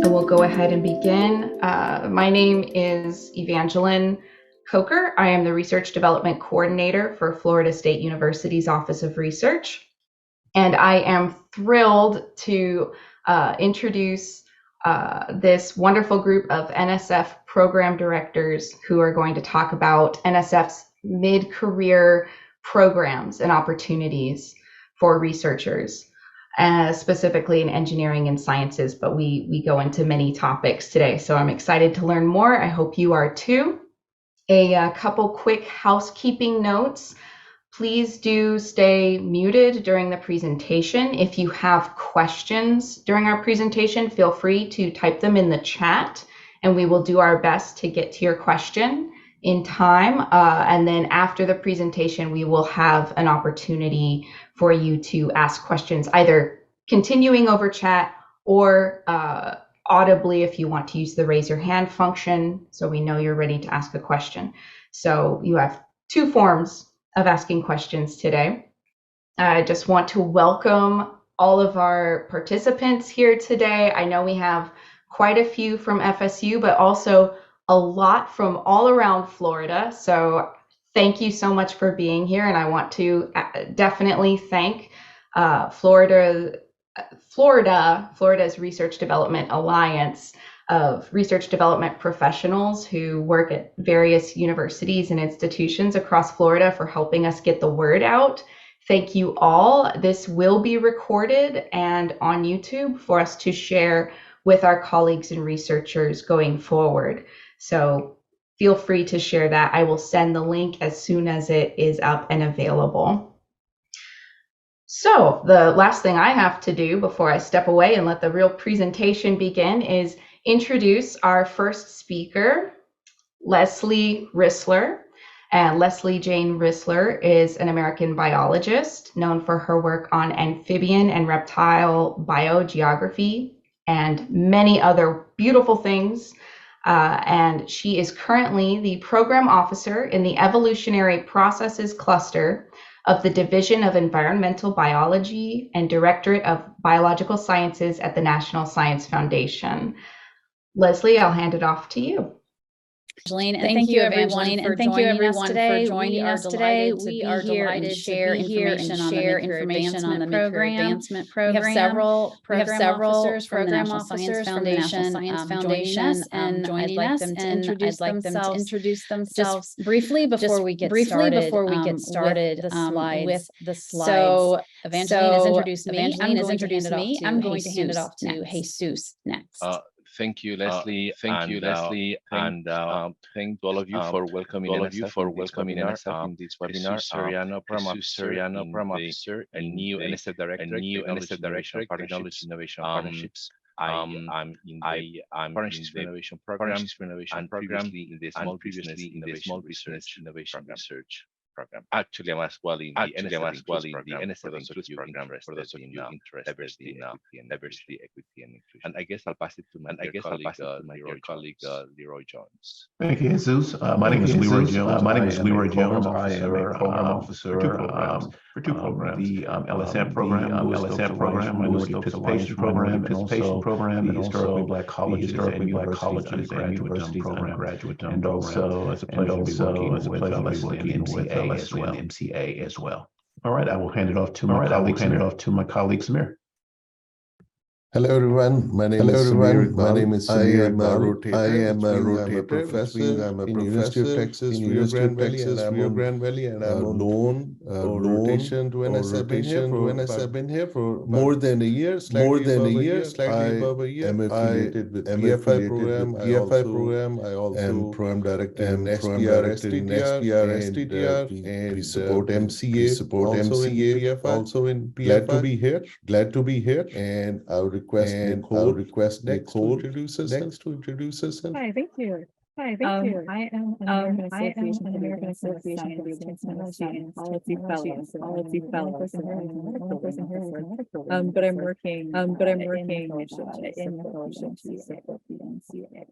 and we'll go ahead and begin. My name is Evangeline Coker. I am the Research Development Coordinator for Florida State University's Office of Research. And I am thrilled to introduce this wonderful group of NSF program directors who are going to talk about NSF's mid-career programs and opportunities for researchers, specifically in engineering and sciences, but we go into many topics today. So I'm excited to learn more. I hope you are too. A couple quick housekeeping notes. Please do stay muted during the presentation. If you have questions during our presentation, feel free to type them in the chat, and we will do our best to get to your question in time. And then after the presentation, we will have an opportunity for you to ask questions, either continuing over chat or audibly if you want to use the raise your hand function so we know you're ready to ask a question. So you have two forms of asking questions today. I just want to welcome all of our participants here today. I know we have quite a few from FSU, but also a lot from all around Florida. So thank you so much for being here. And I want to definitely thank Florida's Research Development Alliance of research development professionals who work at various universities and institutions across Florida for helping us get the word out. Thank you all. This will be recorded and on YouTube for us to share with our colleagues and researchers going forward. So feel free to share that. I will send the link as soon as it is up and available. So the last thing I have to do before I step away and let the real presentation begin is introduce our first speaker, Leslie Rissler. And Leslie Jane Rissler is an American biologist known for her work on amphibian and reptile biogeography and many other beautiful things. And she is currently the program officer in the Evolutionary Processes Cluster of the Division of Environmental Biology and Directorate of Biological Sciences at the National Science Foundation. Leslie, I'll hand it off to you. Thank you, Evangeline, and thank you everyone for joining us today. We are delighted to share information on the mid-career advancement program. We have several program officers from the National Science Foundation joining us, and I'd like them to introduce themselves briefly before we get started with the slides. So Evangeline has introduced me. I'm going to hand it off to Jesus next. Thank you, Leslie. And thank all of you for welcoming NSF in this webinar. Soriano, Program Officer, a new NSF Director, Technology Innovation Partnerships. I'm in the Partnerships Renovation Program, and previously in the Small Business Innovation Research Program. Actually, I'm as well in the NSF Includes program for those of you interested in diversity, equity, and inclusion. And I guess I'll pass it to my colleague, Leroy Jones. Thank you, Jesus. My name is Leroy Jones. I am a program officer for two programs. The LSM program, Minority Participation Program, and the Historically Black Colleges and Universities Graduate Program, and also it's a pleasure to be working with MCA as well. All right, I will hand it off to my colleague Samir. Hello everyone, my name is Samir. I am a rotator professor. I'm a professor in University of Rio Grande Valley, and I'm on loan rotation to NSF. I've been here for more than a year, slightly above a year. I'm affiliated with PFI program. I also am program director in SPR, STTR, and we support MCA, also in PFI. Glad to be here, and I would request Nicole to introduce us. Hi, thank you. I am an American Association of Technology and Policy Fellow. But I'm working in the fellowship to support the NCA.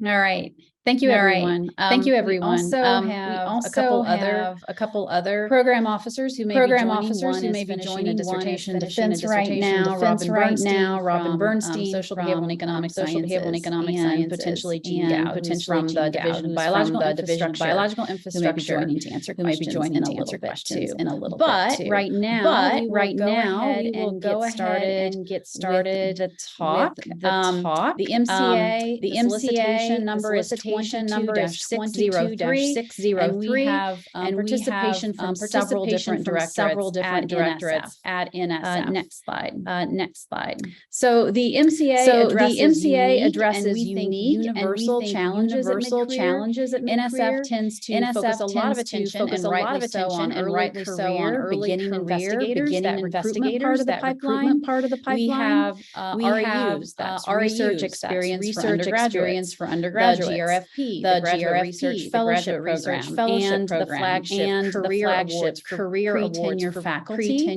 All right. Thank you, everyone. Thank you, everyone. We also have a couple other program officers who may be joining in dissertation defense right now. Robin Bernstein, social behavioral and economic sciences, and potentially Jean Gao, from the Division of Biological Infrastructure, who may be joining to answer questions in a little bit too. But right now, we will go ahead and get started with the talk. The MCA, the solicitation number is 22-603, and we have participation from several different directorates at NSF. Next slide. So the MCA addresses unique universal challenges at NSF tends to focus a lot of attention on early career, beginning investigators, that recruitment part of the pipeline. We have RAUs, that's research experience for undergraduates, the Graduate Research Fellowship Program, and the flagship career awards for faculty.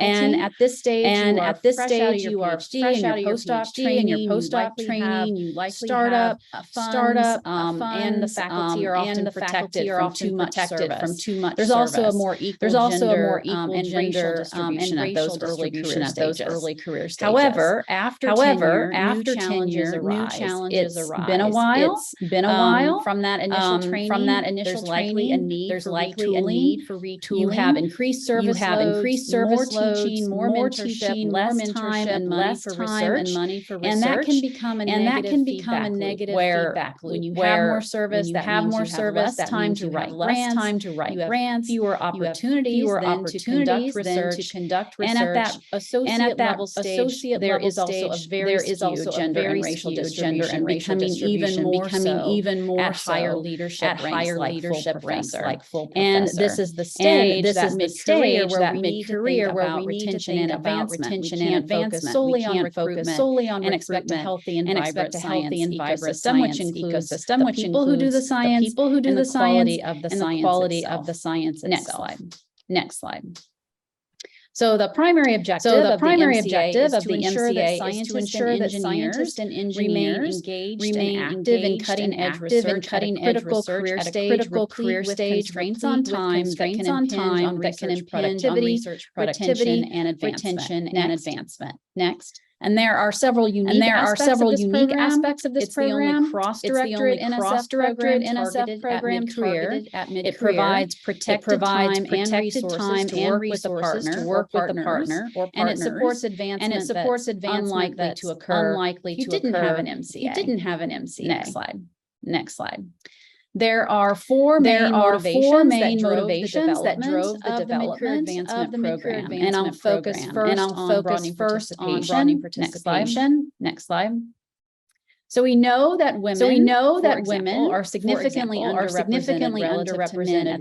And at this stage, you are fresh out of your postdoc training, you likely have startup and the faculty are often protected from too much service. There's also a more equal gender and racial distribution at those early career stages. However, after tenure, new challenges arise. It's been a while from that initial training. There's likely a need for retooling. You have increased service loads, more teaching, more mentorship, less time and money for research. And that can become a negative feedback loop. When you have more service, that means you have less time to write grants, you have fewer opportunities to conduct research. And at that associate level stage, there is also a very gender and racial distribution, becoming even more at higher leadership ranks like full professor. And this is the stage, that mid-career where we need to think about retention and advancement. We can't focus solely on recruitment and expect a healthy and vibrant ecosystem, which includes the people who do the science, and the quality of the science itself. Next slide. So the primary objective of the MCA is to ensure that scientists and engineers remain active in cutting-edge research at a critical career stage, restraints on time that can impinge on research productivity and advancement. Next. And there are several unique aspects of this program. It's the only cross-directorate NSF program targeted at mid-career. It provides protected time and resources to work with the partner, and it supports advancement unlikely to occur if you didn't have an MCA. Next slide. There are four main motivations that drove the development of the mid-career advancement and I'll focus first on broadening participation. Next slide. So we know that women are significantly underrepresented relative to men at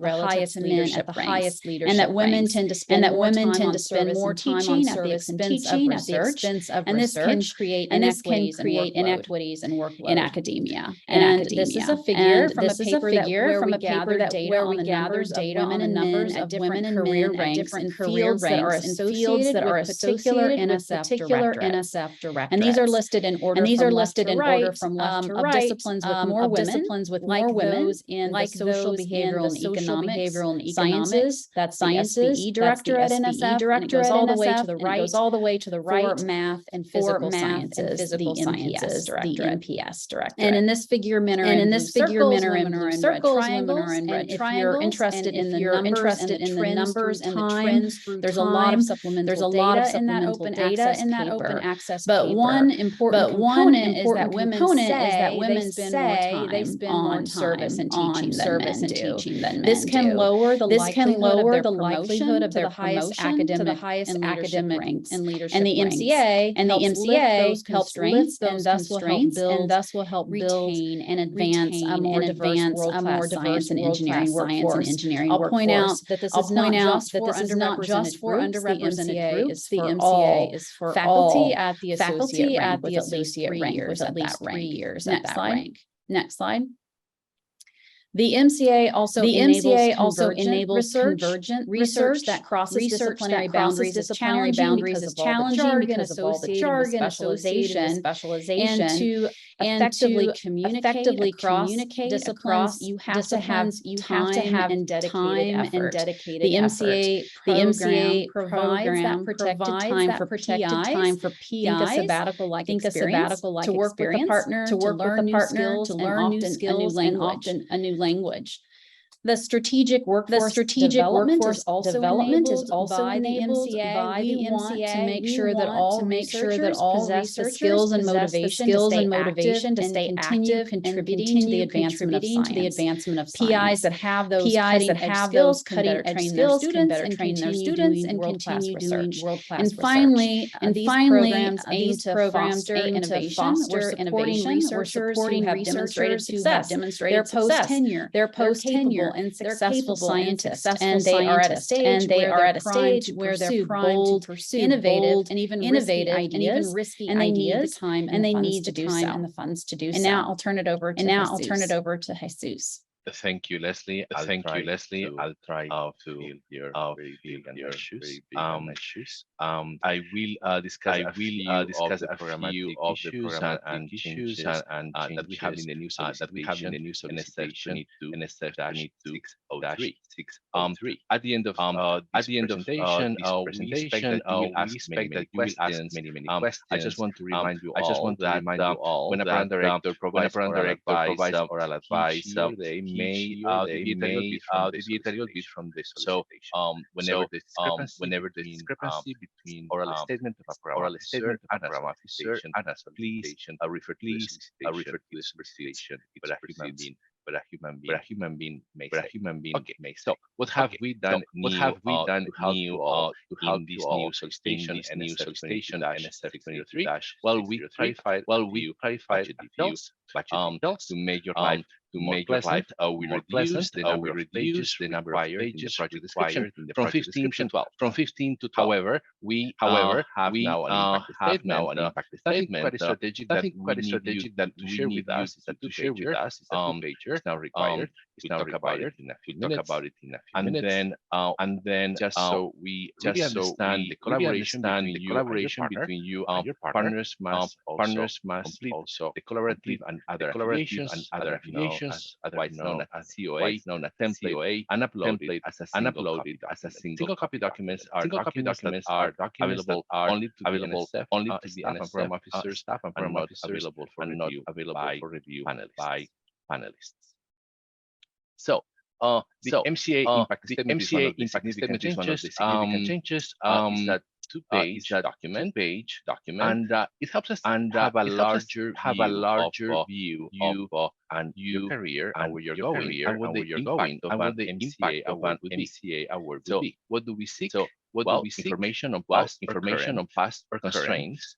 the highest leadership ranks, and that women tend to spend more time on service and teaching at the expense of research, and this can create inequities and workload in academia. And this is a figure from a paper where we gathered data on the numbers of women and men at different career ranks in fields that are associated with particular NSF directorates. And these are listed in order from left to right, disciplines with more women, those in the social, behavioral, and economic sciences. That's the SBE director at NSF, and it goes all the way to the right, for math and physical sciences, the MPS directorate. And in this figure, men are in blue circles, women are in red triangles. And if you're interested in the numbers and the trends through time, there's a lot of supplemental data in that open access paper. But one important component is that women say they spend more time on service and teaching than men do. This can lower the likelihood of their highest academic ranks and leadership. And the MCA helps lift those constraints and thus will help retain and advance a more diverse world-class science and engineering workforce. I'll point out that this is not just for underrepresented groups. The MCA is for faculty at the associate rank with at least 3 years at that rank. Next slide. The MCA also enables convergent research that crosses disciplinary boundaries is challenging because of all the jargon associated with specialization. effectively communicate across disciplines, you have to have time and dedicated effort. The MCA provides that protected time for PIs. Think a sabbatical-like experience to work with a partner, to learn new skills, and often a new language. The strategic workforce development is also enabled by the MCA. We want to make sure that all researchers possess the skills and motivation to stay active, contributing to the advancement of science. PIs that have those cutting-edge skills can better train their students and continue doing world-class research. And finally, these programs aim to foster innovation. We're supporting researchers who have demonstrated success. They're post-tenure. They're capable and successful scientists, and they are at a stage where they're primed to pursue innovative and even risky ideas, and they need the time and the funds to do so. And now I'll turn it over to Jesus. Thank you, Leslie. I'll try to fill your shoes. I will discuss a few of the programmatic issues and that we have in the new solicitation, NSF 22-603. At the end of this presentation, we expect that you will ask many questions. I just want to remind you all that when a program director provides oral advice, they may deviate a little bit from this. So whenever the discrepancy between oral statement of a program officer and a solicitation, please refer to the solicitation. But a human being may say. So what have we done new in this new solicitation, NSF 23? Well, we clarified budget details to make your life more pleasant. We reduced the number of pages required in the project description from 15 to 12. However, we have now an impact statement. Nothing quite strategic that we share with us is a two-pager. It's now required. We talk about it in a few minutes. And then just so we understand the collaboration between you and your partners must complete also the collaborative and other affiliations, otherwise known as COA, template, and uploaded as a single copy. Documents are available only to the NSF staff and program officers, available for review by panelists. So the MCA impact statement is one of the significant changes. Is that two-page document, and it helps us have a larger view of your career and where you're going, and what the impact of an MCA award would be. So what do we seek? Information on past or constraints,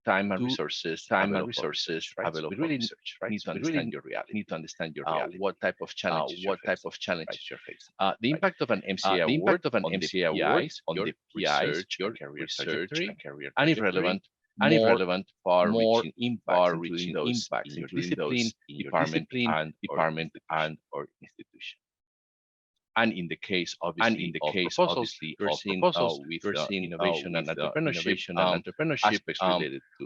time and resources available for research. Right? Need to understand your reality. What type of challenges you're facing. The impact of an MCA award on the PIs, your career trajectory, and if relevant, far-reaching impacts, including those in your department and or institution. And in the case of proposals, we're seeing innovation and entrepreneurship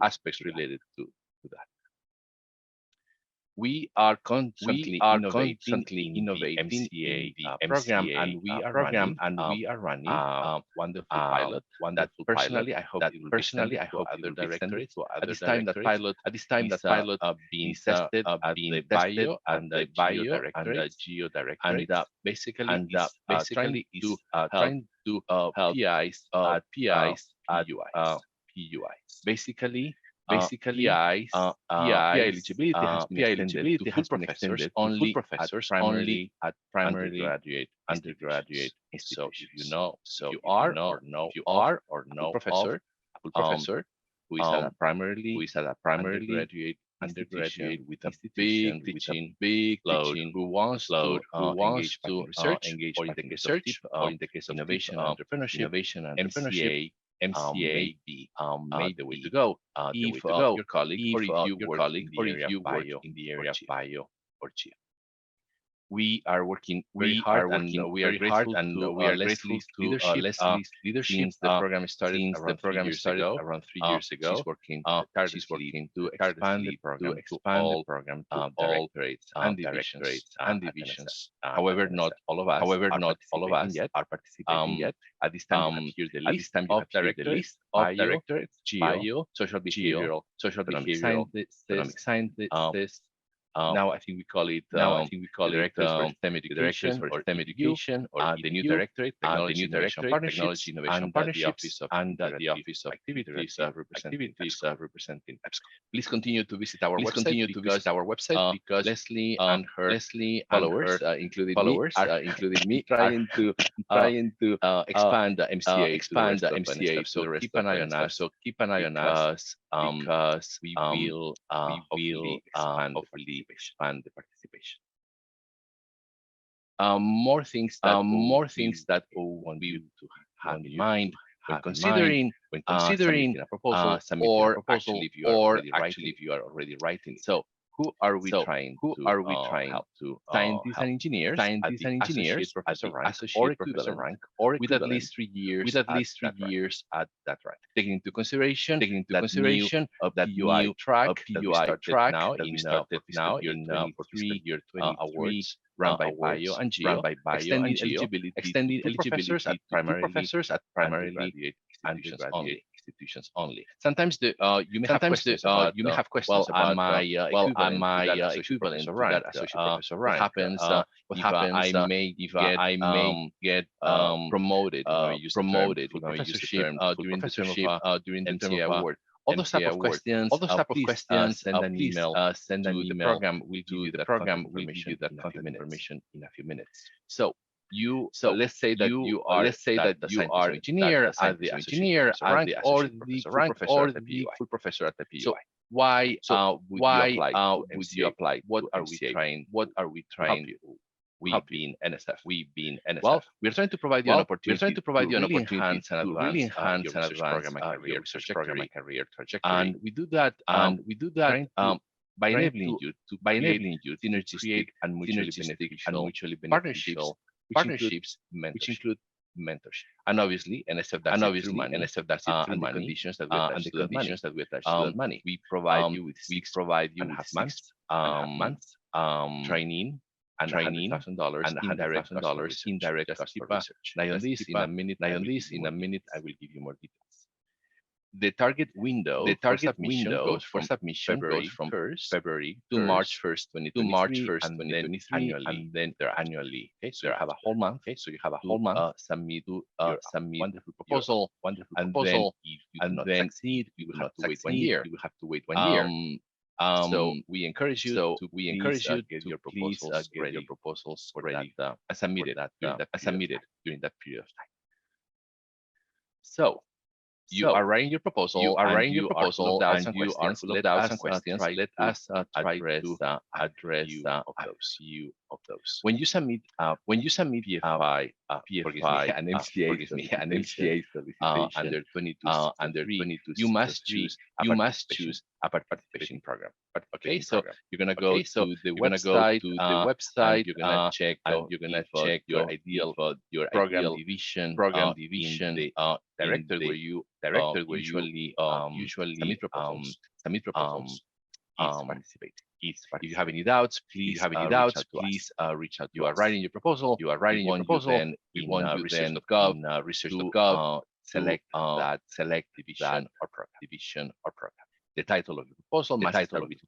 aspects related to that. We are constantly innovating MCA program, and we are running a wonderful pilot. One that personally I hope other directorates. At this time, that pilot being tested at the bio and the geo directorate, and basically trying to help PIs at PUIs. PI eligibility has been extended to full professors only at undergraduate institutions. So you are or know a professor who is at a primarily undergraduate with a big load, who wants to engage in research or in the case of innovation and entrepreneurship. MCA may the way to go. If your colleague or if you work in the area of bio or geo. we are working very hard, and we are grateful to Leslie's leadership since the program started around 3 years ago. She's working to expand the program to all directorates and divisions. However, not all of us are participating yet. At this time, you have here the list of directorates, bio, social behavioral, economic sciences. Now I think we call it directors for STEM education or STEM education, or the new directorate, technology innovation partnerships, and the office of activities representing EBSCO. Please continue to visit our website because Leslie and her followers, including me, trying to expand the MCA to the rest of NSF. So keep an eye on us because we will hopefully expand the participation. More things that we want you to have in mind when considering a proposal, or actually if you are already writing. So who are we trying to help? Scientists and engineers at the associate professor rank, or with at least 3 years at that rank. Taking into consideration that new track that we started now in year 23 awards run by Bio and Geo, extending eligibility at primarily undergraduate institutions only. Sometimes you may have questions about, am I equivalent to that associate professor rank? What happens if I may get promoted full professorship during the MCA award? All those type of questions, send an email to the program. We'll give you that contact information in a few minutes. So let's say that you are the engineer at the associate rank, or the full professor at the PUI. So why would you apply? What are we trying? We've been NSF. Well, we're trying to provide you an opportunity to really enhance and advance your research program and career trajectory. And we do that by enabling you to create synergistic and mutually beneficial partnerships, which include mentorship. And obviously, NSF does it through money. And the conditions that we attach to that money. We provide you with 6 months training and $100,000 indirect cost for research. Now on this, in a minute, I will give you more details. The target window goes from February to March 1st, 2023, and then they're annually. Okay, so you have a whole month. So you have a whole month. Submit wonderful proposal, and then if you do not succeed, you will have to wait 1 year. So we encourage you to get your proposals ready and submitted during that period of time. So you are writing your proposal, and you are full of doubts and questions. Let us try to address a few of those. When you submit PFI, an MCA solicitation under 22, you must choose a participation program. Okay, so you're gonna go to the website. You're gonna check your ideal program division in the directory where you usually submit proposals. Participate. If you have any doubts, please reach out. You are writing your proposal. Then we want you research.gov select division or program. The title of the proposal must start with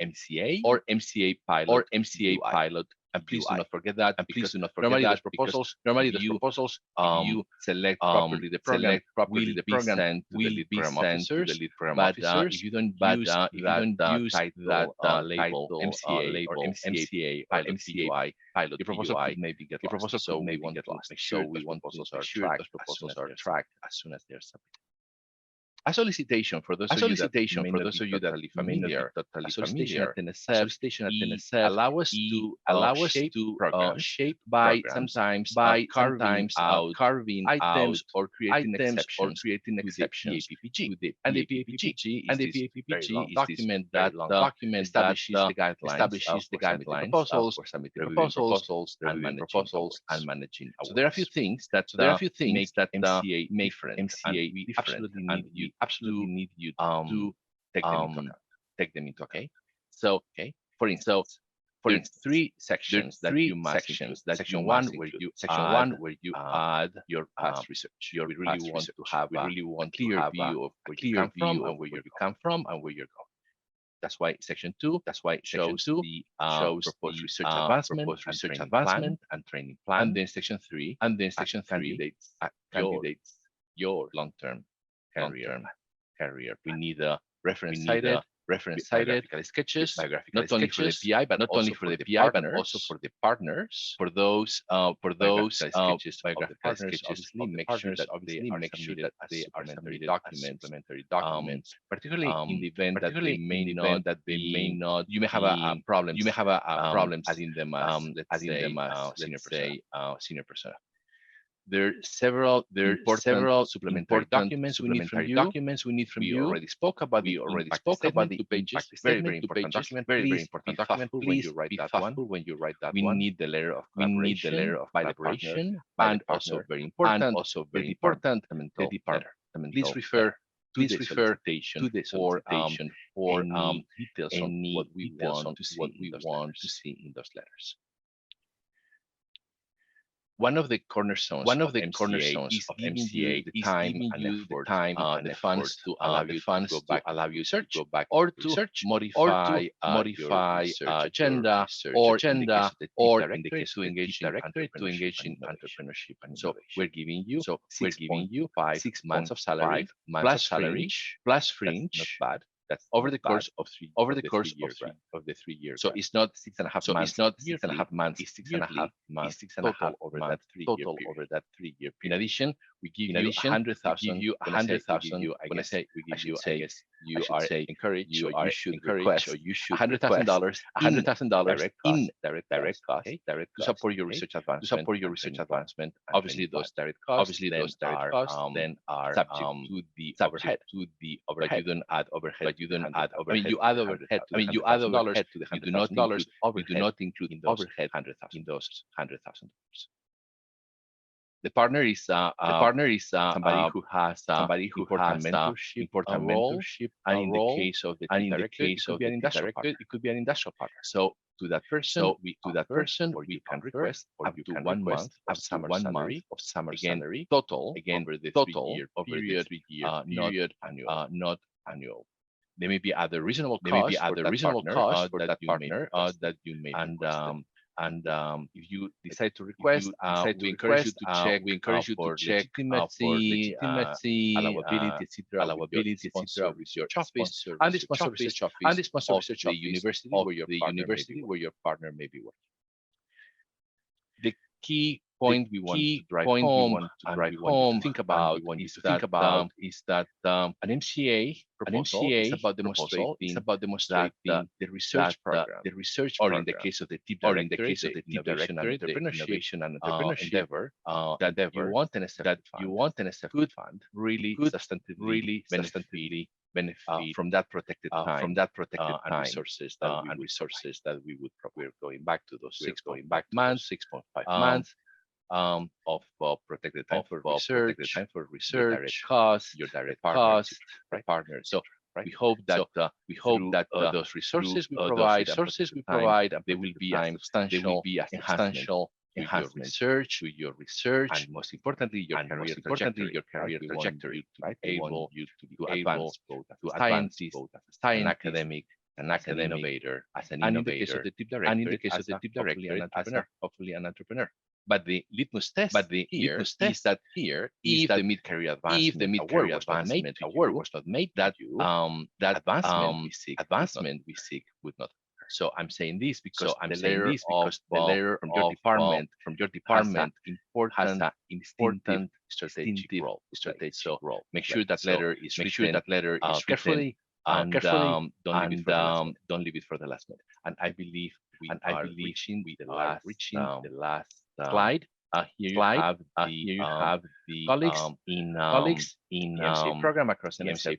MCA or MCA pilot. And please do not forget that. Normally those proposals, you select properly the program, will be sent to the lead program officers. But if you don't use that label, MCA or MCA pilot, your proposal maybe get lost. So we want to make sure those proposals are tracked as soon as they're submitted. A solicitation for those of you that may not be totally familiar. A solicitation at NSF allow us to shape by sometimes carving out items or creating exceptions to the PAPPG. And the PAPPG is this document that establishes the guidelines for submitting proposals, and managing awards. So there are a few things that make MCA different. We absolutely need you to take them into account. So, for instance, three sections that you must include. Section one, where you add your past research. We really want to have a clear view of where you come from and where you're going. That's why section two shows the proposed research advancement and training plan. And then section three candidates your long-term career. We need a reference cited biographical sketches, not only for the PI, but also for the partners. For those biographical sketches, obviously make sure that they are supplementary documents, particularly in the event that they may not. You may have a problem. Adding them as let's say senior personnel. There are several supplementary documents we need from you. We already spoke about the two pages. Very important document. Very important document. Please be thoughtful when you write that one. We need the layer of collaboration, and also very important, the department. Please refer to the solicitation for any details on what we want to see in those letters. One of the cornerstones of MCA is giving you the time and the funds to allow you to go back or to search, modify agenda, or in the case to engage in entrepreneurship. And so we're giving you 6 months of salary plus fringe. Not bad. That's over the course of 3 years. So it's not 6.5 months. It's not 6.5 months. It's 6.5 months total over that 3 year period. In addition, we give you 100,000. When I say we give you, I guess you should encourage, or you should request, or you should $100,000 in direct costs to support your research advancement. Obviously, those direct costs then are subject to the overhead. But you don't add overhead. I mean, you add overhead to the $100,000. We do not include in those $100,000. The partner is somebody who has important mentorship, and in the case of the directorate, it could be an industrial partner. So to that person, we can request up to 1 month of summer salary, total over the 3 year period, not annual. There may be other reasonable costs for that partner that you may request. And if you decide to request, we encourage you to check legitimacy, allowability, etc., with your office, and the sponsor research office of the university where your partner may be working. The key point we want to drive home and think about is that an MCA proposal is about demonstrating the research program, or in the case of the deep directorate, the innovation and entrepreneurship endeavor, that you want NSF could fund really substantively benefit from that protected time, and resources that we would probably going back to those 6.5 months of protected time for research, your direct costs, partners. So we hope that those resources we provide, there will be a substantial enhancement to your research, and most importantly, your career trajectory, right? Able you to advance both as a scientist, an academic, as an innovator, and in the case of the deep directorate, hopefully an entrepreneur. But the litmus test is that if the mid-career advancement award was not made, that advancement we seek would not occur. So I'm saying this because the letter from your department has an important strategic role. So make sure that letter is written carefully and don't leave it for the last minute. And I believe we are reaching the last slide. Here you have the colleagues in MCA program across NSF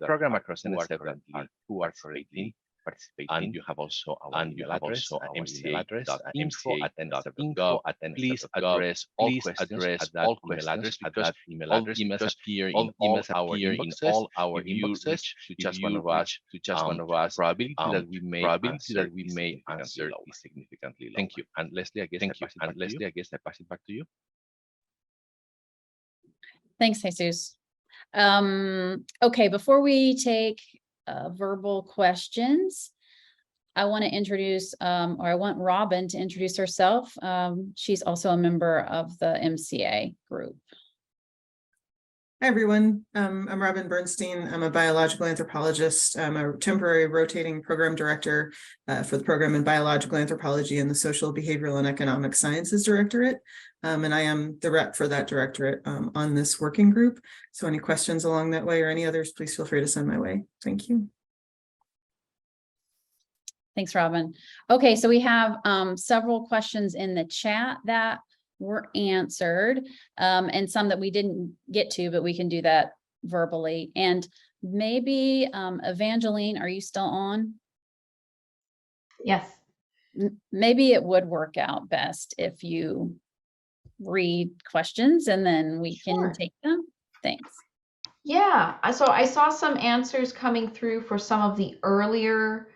who are currently participating. And you have also our email address, mca.info@nsf.gov. Please address all questions at that email address because appear in all our inboxes. To just one of us, probability that we may answer is significantly low. Thank you. And Leslie, I guess I pass it back to you. Thanks, Jesus. Okay, before we take verbal questions, I want to introduce, or I want Robin to introduce herself. She's also a member of the MCA group. Hi, everyone. I'm Robin Bernstein. I'm a biological anthropologist. I'm a temporary rotating program director for the program in biological anthropology in the Social, Behavioral, and Economic Sciences Directorate. And I am the rep for that directorate on this working group. So any questions along that way or any others, please feel free to send my way. Thank you. Thanks, Robin. Okay, so we have several questions in the chat that were answered and some that we didn't get to, but we can do that verbally. And maybe Evangeline, are you still on? Yes. Maybe it would work out best if you read questions and then we can take them. Thanks. Yeah, so I saw some answers coming through for some of the earlier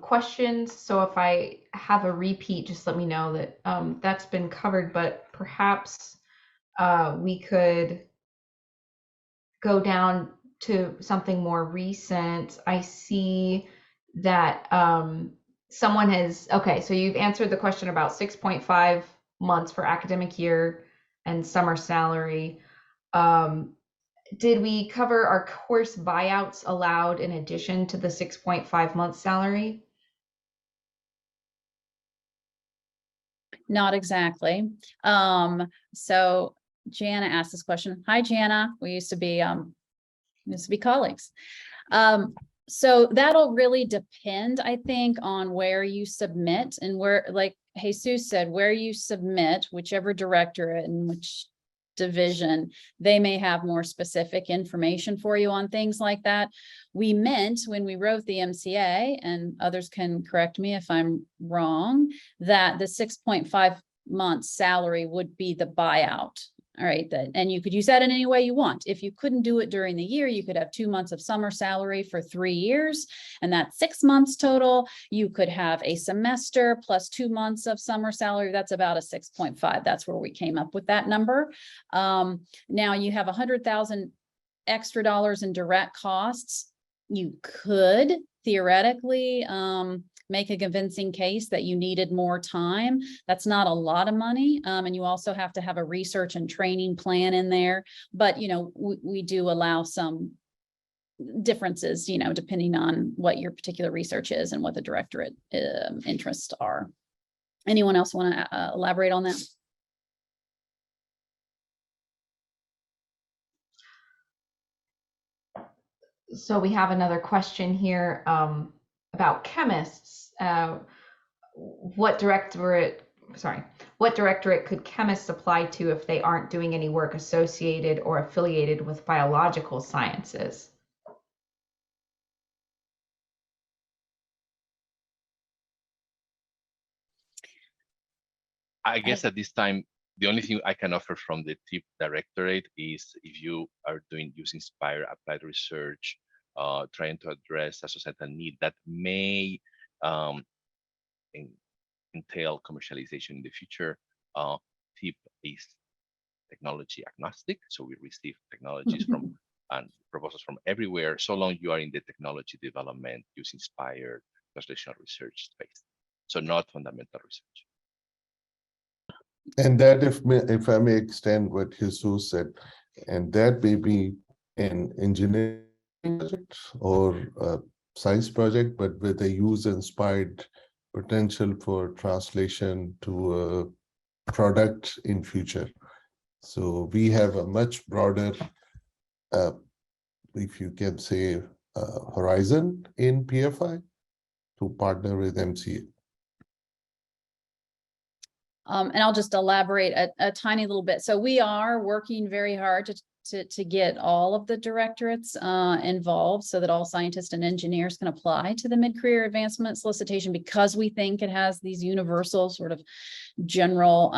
questions. So if I have a repeat, just let me know that that's been covered, but perhaps we could go down to something more recent. I see that someone has, okay, so you've answered the question about 6.5 months for academic year and summer salary. Did we cover our course buyouts allowed in addition to the 6.5 months salary? Not exactly. So Jana asked this question. Hi, Jana. We used to be colleagues. So that'll really depend, I think, on where you submit and where, like Jesus said, where you submit, whichever directorate and which division, they may have more specific information for you on things like that. We meant when we wrote the MCA, and others can correct me if I'm wrong, that the 6.5 months salary would be the buyout. All right, and you could use that in any way you want. If you couldn't do it during the year, you could have 2 months of summer salary for 3 years, and that's 6 months total. You could have a semester plus 2 months of summer salary. That's about a 6.5. That's where we came up with that number. Now you have $100,000 extra dollars in direct costs. You could theoretically make a convincing case that you needed more time. That's not a lot of money. And you also have to have a research and training plan in there. But, you know, we do allow some differences, you know, depending on what your particular research is and what the directorate interests are. Anyone else want to elaborate on that? So we have another question here about chemists. What directorate could chemists apply to if they aren't doing any work associated or affiliated with biological sciences? I guess at this time, the only thing I can offer from the TIP directorate is if you are using Inspire applied research, trying to address a societal need that may entail commercialization in the future. TIP is technology agnostic, so we receive technologies from and proposals from everywhere, so long you are in the technology development using Inspire translational research space, so not fundamental research. And that, if I may extend what Jesus said, and that may be an engineering project or a science project, but with a user-inspired potential for translation to a product in future. So we have a much broader, if you can say, horizon in PFI to partner with MCA. And I'll just elaborate a tiny little bit. So we are working very hard to get all of the directorates involved so that all scientists and engineers can apply to the mid-career advancement solicitation, because we think it has these universal sort of general,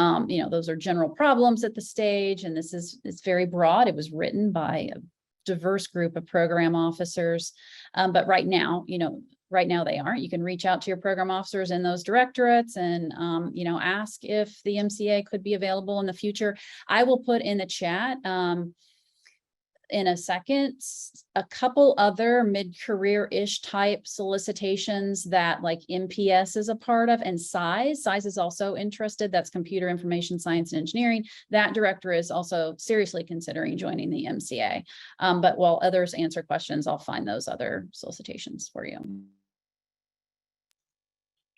those are general problems at the stage. And this is, it's very broad. It was written by a diverse group of program officers. But right now, they aren't. You can reach out to your program officers in those directorates and, ask if the MCA could be available in the future. I will put in the chat in a second a couple other mid-career-ish type solicitations that like MPS is a part of, and SISE is also interested. That's Computer Information Science and Engineering. That director is also seriously considering joining the MCA. But while others answer questions, I'll find those other solicitations for you.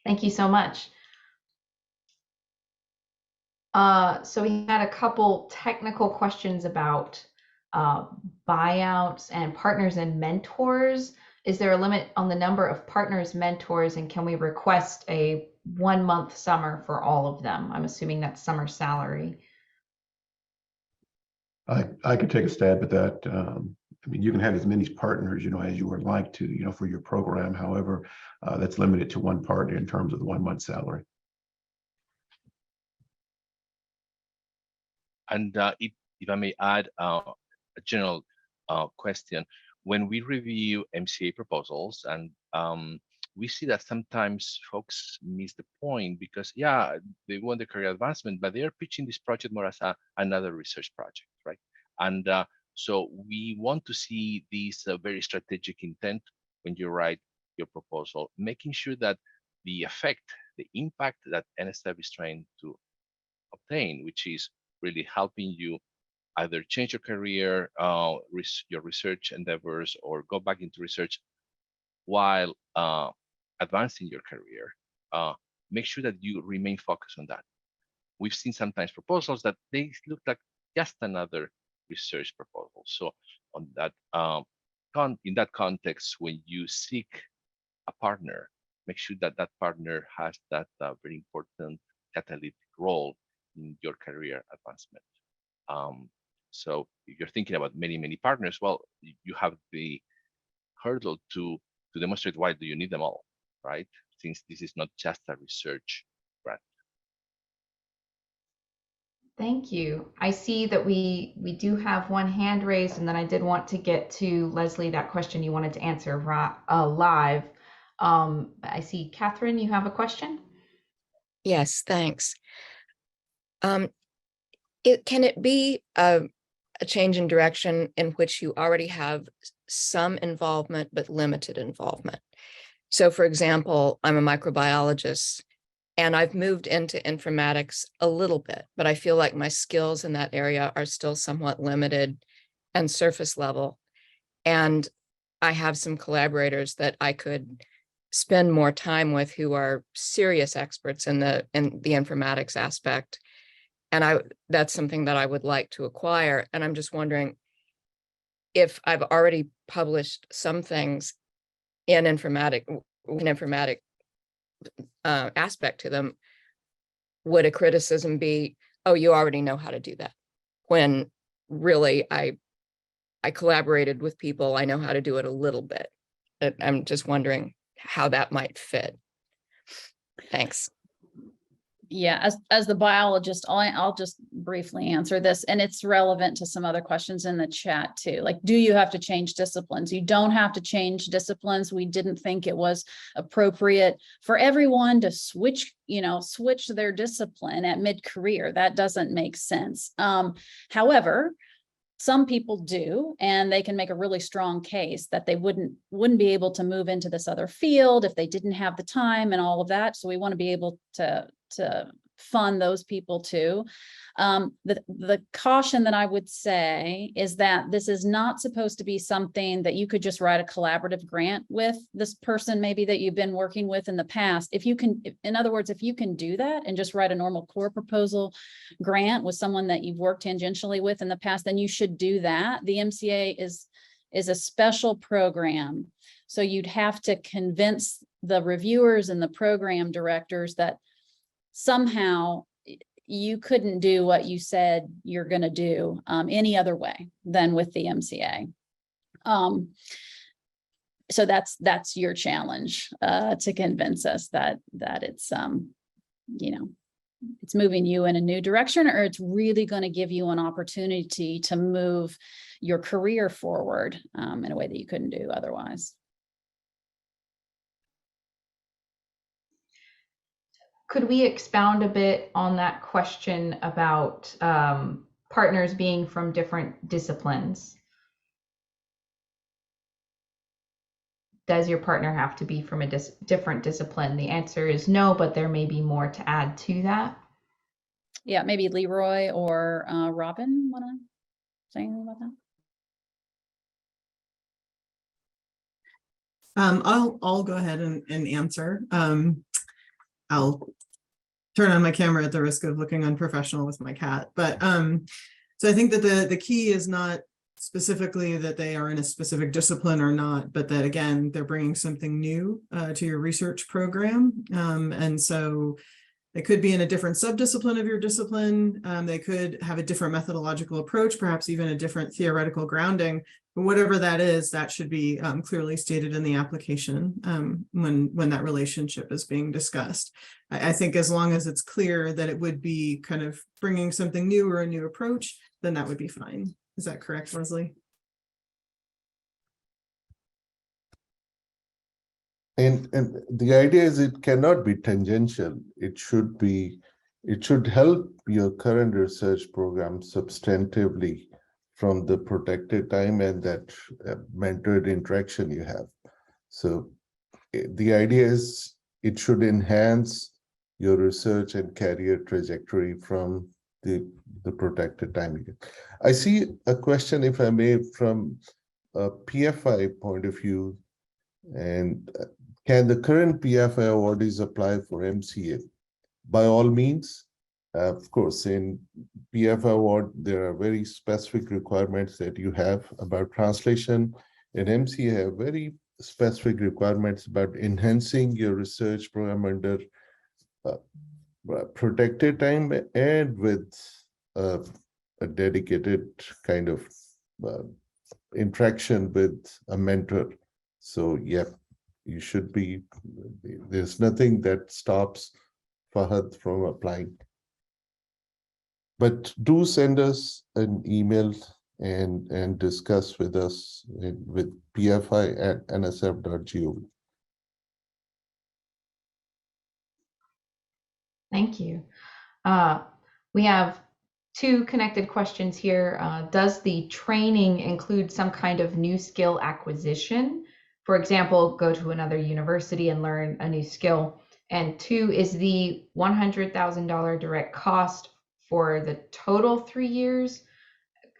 Thank you so much. So we had a couple technical questions about buyouts and partners and mentors. Is there a limit on the number of partners, mentors, and can we request a 1 month summer for all of them? I'm assuming that's summer salary. I could take a stab at that. I mean, you can have as many partners, as you would like to, for your program. However, that's limited to one partner in terms of the 1 month salary. And if I may add a general question, when we review MCA proposals, and we see that sometimes folks miss the point because, yeah, they want the career advancement, but they are pitching this project more as another research project, right? And so we want to see this very strategic intent when you write your proposal, making sure that the effect, the impact that NSF is trying to obtain, which is really helping you either change your career, your research endeavors, or go back into research while advancing your career. Make sure that you remain focused on that. We've seen sometimes proposals that they look like just another research proposal. So on that, in that context, when you seek a partner, make sure that that partner has that very important catalytic role in your career advancement. So if you're thinking about many partners, well, you have the hurdle to demonstrate why do you need them all, right? Since this is not just a research grant. Thank you. I see that we do have one hand raised, and then I did want to get to Leslie, that question you wanted to answer live. I see Catherine, you have a question? Yes, thanks. Can it be a change in direction in which you already have some involvement but limited involvement? So for example, I'm a microbiologist and I've moved into informatics a little bit, but I feel like my skills in that area are still somewhat limited and surface level. And I have some collaborators that I could spend more time with who are serious experts in the informatics aspect. And that's something that I would like to acquire. And I'm just wondering if I've already published some things in informatic aspect to them, would a criticism be, oh, you already know how to do that? When really I collaborated with people, I know how to do it a little bit. I'm just wondering how that might fit. Thanks. Yeah, as the biologist, I'll just briefly answer this, and it's relevant to some other questions in the chat too. Like, do you have to change disciplines? You don't have to change disciplines. We didn't think it was appropriate for everyone to switch their discipline at mid-career. That doesn't make sense. However, some people do, and they can make a really strong case that they wouldn't be able to move into this other field if they didn't have the time and all of that. So we want to be able to fund those people too. The caution that I would say is that this is not supposed to be something that you could just write a collaborative grant with this person maybe that you've been working with in the past. If you can, in other words, if you can do that and just write a normal core proposal grant with someone that you've worked tangentially with in the past, then you should do that. The MCA is a special program. So you'd have to convince the reviewers and the program directors that somehow you couldn't do what you said you're going to do any other way than with the MCA. So that's your challenge to convince us that it's it's moving you in a new direction, or it's really going to give you an opportunity to move your career forward in a way that you couldn't do otherwise. Could we expound a bit on that question about partners being from different disciplines? Does your partner have to be from a different discipline? The answer is no, but there may be more to add to that. Yeah, maybe Leroy or Robin want to say anything about that? I'll go ahead and answer. I'll turn on my camera at the risk of looking unprofessional with my cat. But so I think that the key is not specifically that they are in a specific discipline or not, but that again, they're bringing something new to your research program. And so they could be in a different subdiscipline of your discipline. They could have a different methodological approach, perhaps even a different theoretical grounding. But whatever that is, that should be clearly stated in the application when that relationship is being discussed. I think as long as it's clear that it would be kind of bringing something new or a new approach, then that would be fine. Is that correct, Leslie? And the idea is it cannot be tangential. It should help your current research program substantively from the protected time and that mentored interaction you have. So the idea is it should enhance your research and career trajectory from the protected time. I see a question, if I may, from a PFI point of view, and can the current PFI awardees apply for MCA? By all means. Of course, in PFI award, there are very specific requirements that you have about translation. In MCA, have very specific requirements about enhancing your research program under protected time and with a dedicated kind of interaction with a mentor. So, yeah, you should be, there's nothing that stops Fahad from applying. But do send us an email and discuss with us with pfi@nsf.gov. Thank you. We have two connected questions here. Does the training include some kind of new skill acquisition? For example, go to another university and learn a new skill. And two, is the $100,000 direct cost for the total 3 years?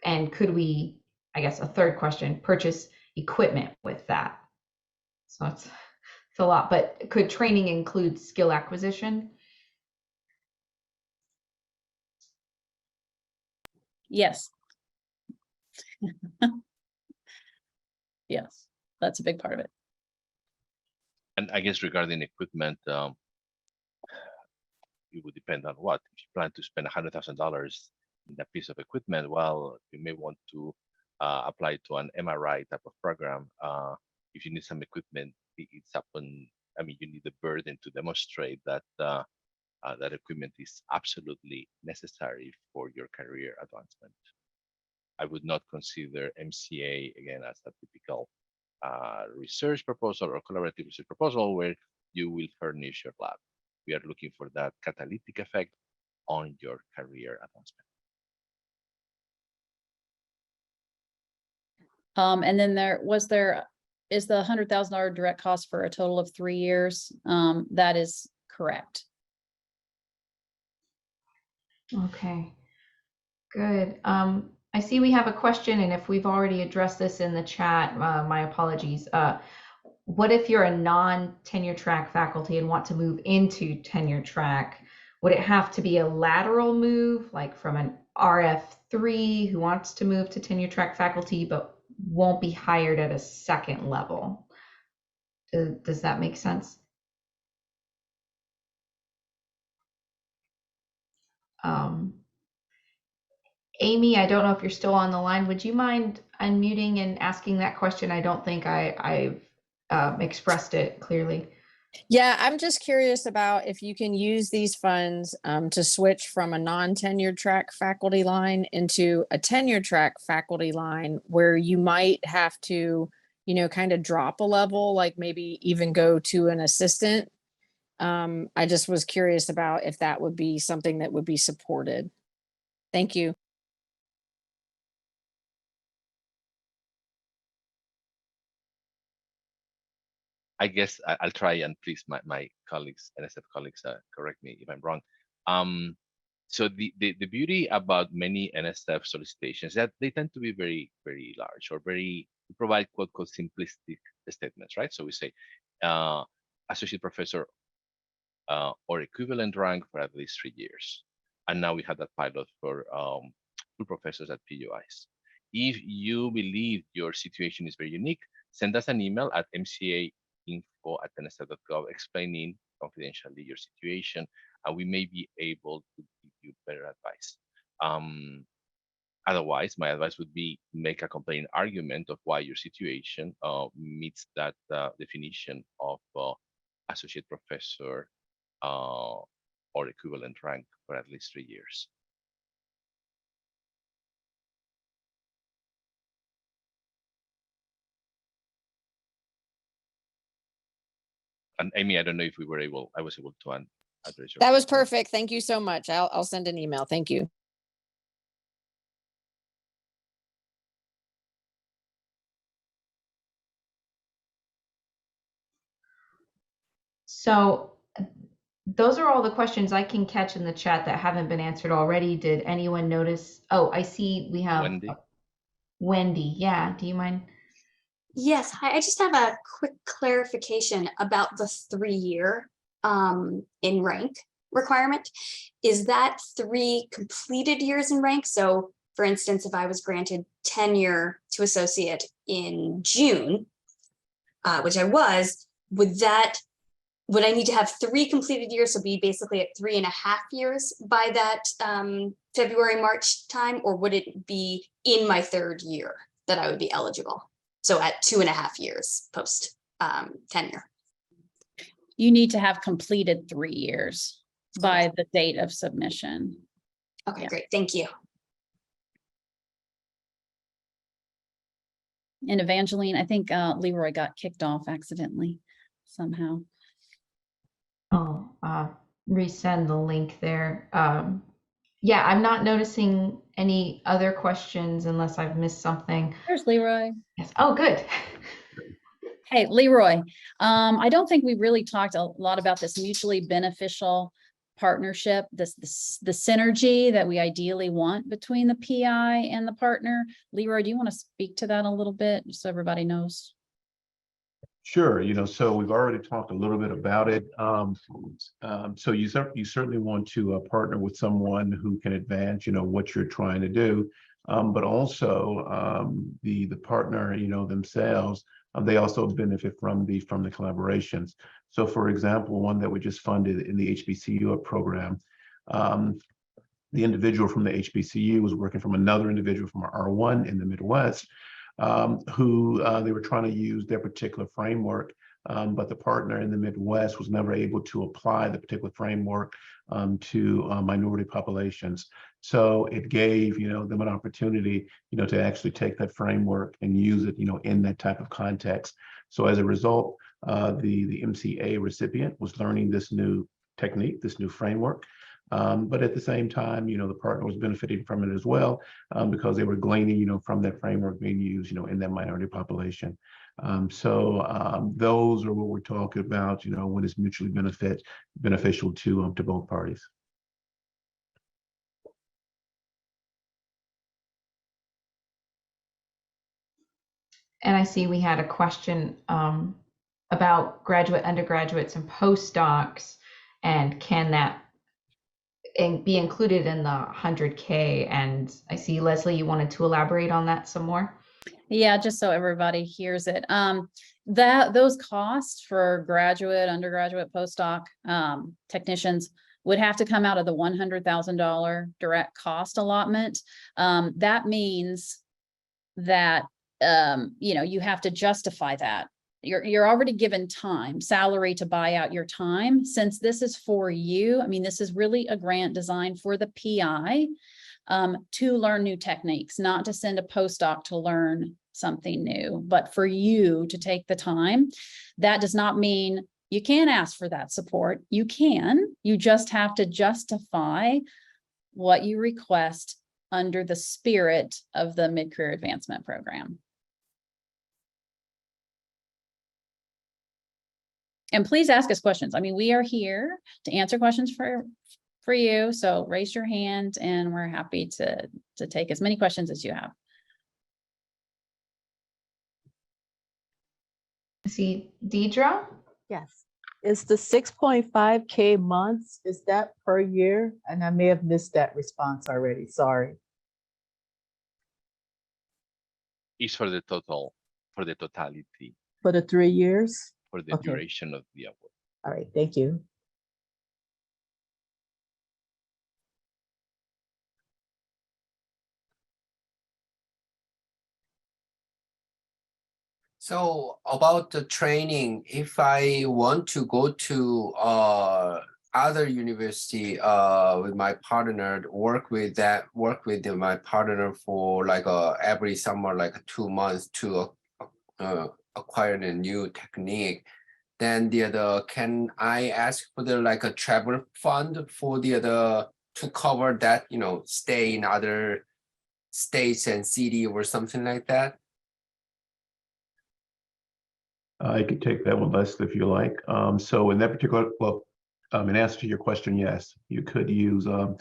And could we, I guess a third question, purchase equipment with that? So it's a lot, but could training include skill acquisition? Yes. Yes, that's a big part of it. And I guess regarding equipment, it would depend on what. If you plan to spend $100,000 in a piece of equipment, well, you may want to apply to an MRI type of program. If you need some equipment, it's upon, I mean, you need the burden to demonstrate that that equipment is absolutely necessary for your career advancement. I would not consider MCA, again, as a typical research proposal or collaborative research proposal where you will furnish your lab. We are looking for that catalytic effect on your career advancement. And then is the $100,000 direct cost for a total of 3 years? That is correct. Okay, good. I see we have a question, and if we've already addressed this in the chat, my apologies. What if you're a non-tenure track faculty and want to move into tenure track? Would it have to be a lateral move, like from an RF3 who wants to move to tenure track faculty but won't be hired at a second level? Does that make sense? Amy, I don't know if you're still on the line. Would you mind unmuting and asking that question? I don't think I've expressed it clearly. Yeah, I'm just curious about if you can use these funds to switch from a non-tenure track faculty line into a tenure track faculty line where you might have to, you know, kind of drop a level, like maybe even go to an assistant. I just was curious about if that would be something that would be supported. Thank you. I guess I'll try, and please, my colleagues, NSF colleagues, correct me if I'm wrong. So the beauty about many NSF solicitations is that they tend to be very, very large, or very provide quote simplistic statements, right? So we say associate professor or equivalent rank for at least 3 years, and now we have that pilot for full professors at PUIs. If you believe your situation is very unique, send us an email at mcainfo@nsf.gov explaining confidentially your situation, and we may be able to give you better advice. Otherwise, my advice would be make a compelling argument of why your situation meets that definition of associate professor or equivalent rank for at least 3 years. And Amy, I don't know if I was able to address your That was question. perfect. Thank you so much. I'll send an email. Thank you. So those are all the questions I can catch in the chat that haven't been answered already. Did anyone notice? Oh, I see we have Wendy. Wendy. Yeah, do you mind? Yes, hi. I just have a quick clarification about the 3-year in rank requirement. Is that 3 completed years in rank? So for instance, if I was granted tenure to associate in June, which I was, would I need to have 3 completed years? So be basically at 3.5 years by that February, March time, or would it be in my 3rd year that I would be eligible? So at 2.5 years post tenure. You need to have completed 3 years by the date of submission. Okay, great. Thank you. And Evangeline, I think Leroy got kicked off accidentally somehow. Oh, resend the link there. Yeah, I'm not noticing any other questions unless I've missed something. There's Leroy. Yes. Oh, good. Hey, Leroy. I don't think we really talked a lot about this mutually beneficial partnership, the synergy that we ideally want between the PI and the partner. Leroy, do you want to speak to that a little bit, just so everybody knows? Sure. So we've already talked a little bit about it. So you certainly want to partner with someone who can advance, what you're trying to do, but also the partner, themselves, they also benefit from the collaborations. So, for example, one that we just funded in the HBCU program, the individual from the HBCU was working from another individual from R1 in the Midwest, who they were trying to use their particular framework, but the partner in the Midwest was never able to apply the particular framework to minority populations. So it gave them an opportunity to actually take that framework and use it in that type of context. So as a result, the MCA recipient was learning this new technique, this new framework. But at the same time, the partner was benefiting from it as well, because they were gleaning, from that framework being used, in that minority population. So those are what we're talking about, when it's mutually beneficial to both parties. And I see we had a question about graduate, undergraduates, and postdocs, and can that be included in the 100K? And I see, Leslie, you wanted to elaborate on that some more. Yeah, just so everybody hears it. Those costs for graduate, undergraduate, postdoc technicians would have to come out of the $100,000 direct cost allotment. That means that you have to justify that. You're already given time, salary to buy out your time. Since this is for you, I mean, this is really a grant designed for the PI to learn new techniques, not to send a postdoc to learn something new, but for you to take the time. That does not mean you can't ask for that support. You can, you just have to justify what you request under the spirit of the mid-career advancement program. And please ask us questions. I mean, we are here to answer questions for you. So raise your hand and we're happy to take as many questions as you have. I see Deidre. Yes. Is the 6.5K months, is that per year? And I may have missed that response already. Sorry. Is for the total, for the totality. For the 3 years? For the duration of the award. All right, thank you. So about the training, if I want to go to other university with my partner, work with my partner for like every summer, like 2 months to acquire a new technique, then can I ask for the like a travel fund for to cover that, stay in other states and city or something like that? I could take that one, Leslie, if you like. So in that particular, in answer to your question, yes, you could use the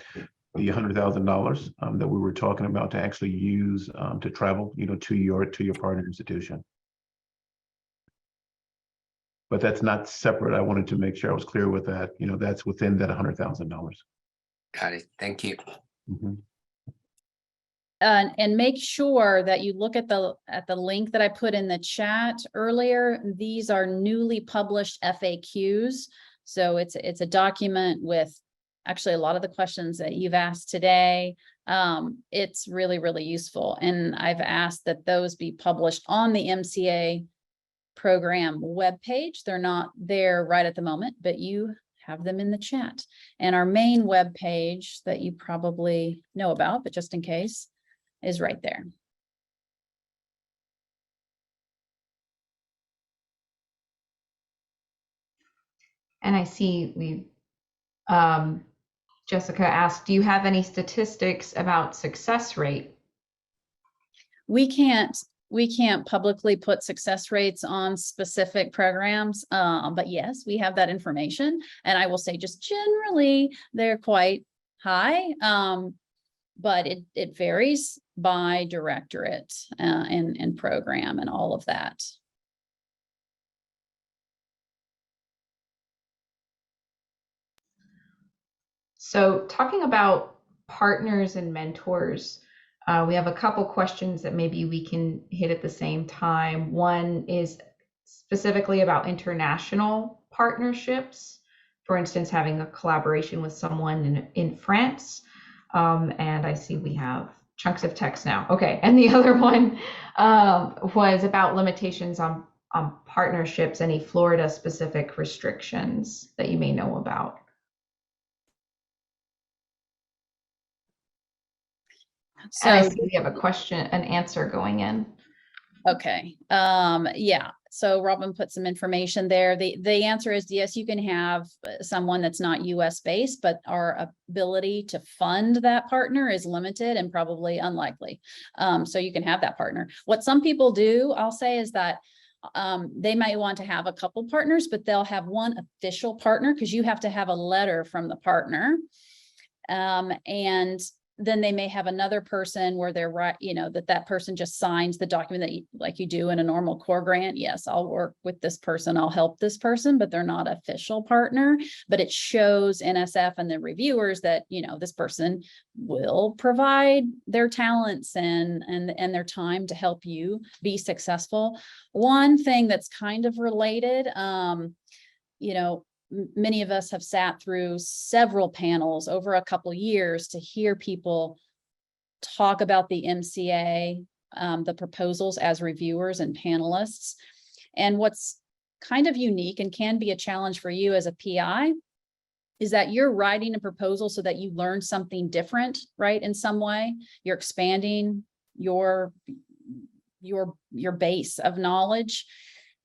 $100,000 that we were talking about to actually use to travel, to your partner institution. But that's not separate. I wanted to make sure I was clear with that. That's within that $100,000. Got it. Thank you. Mm-hmm. And make sure that you look at the link that I put in the chat earlier. These are newly published FAQs. So it's a document with actually a lot of the questions that you've asked today. It's really, really useful. And I've asked that those be published on the MCA program webpage. They're not there right at the moment, but you have them in the chat. And our main webpage that you probably know about, but just in case, is right there. And I see Jessica asked, do you have any statistics about success rate? We can't publicly put success rates on specific programs, but yes, we have that information. And I will say just generally, they're quite high, but it varies by directorate and program and all of that. So talking about partners and mentors, we have a couple questions that maybe we can hit at the same time. One is specifically about international partnerships. For instance, having a collaboration with someone in France. And I see we have chunks of text now. Okay, and the other one was about limitations on partnerships, any Florida specific restrictions that you may know about. So I see we have a question, an answer going in. Okay. Yeah. So Robin put some information there. The answer is yes, you can have someone that's not US based, but our ability to fund that partner is limited and probably unlikely. So you can have that partner. What some people do, I'll say, is that they might want to have a couple partners, but they'll have one official partner because you have to have a letter from the partner. And then they may have another person where they're right, that person just signs the document that like you do in a normal core grant. Yes, I'll work with this person, I'll help this person, but they're not official partner. But it shows NSF and the reviewers that, this person will provide their talents and their time to help you be successful. One thing that's kind of related, many of us have sat through several panels over a couple years to hear people talk about the MCA, the proposals as reviewers and panelists. And what's kind of unique and can be a challenge for you as a PI is that you're writing a proposal so that you learn something different, right? In some way, you're expanding your base of knowledge.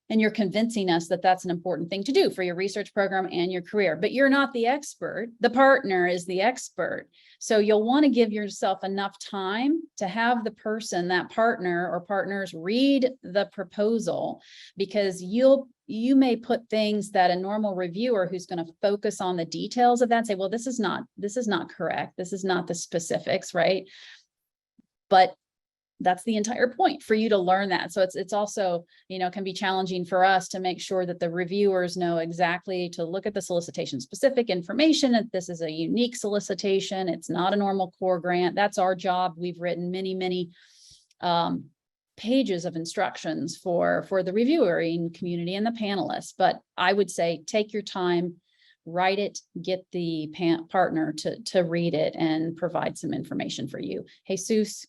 And you're convincing us that that's an important thing to do for your research program and your career, but you're not the expert. The partner is the expert. So you'll want to give yourself enough time to have the person, that partner or partners, read the proposal, because you may put things that a normal reviewer who's going to focus on the details of that say, well, this is not correct. This is not the specifics, right? But that's the entire point, for you to learn that. So it's also, can be challenging for us to make sure that the reviewers know exactly to look at the solicitation specific information, that this is a unique solicitation. It's not a normal core grant. That's our job. We've written many pages of instructions for the reviewing community and the panelists. But I would say, take your time, write it, get the partner to read it and provide some information for you. Jesus,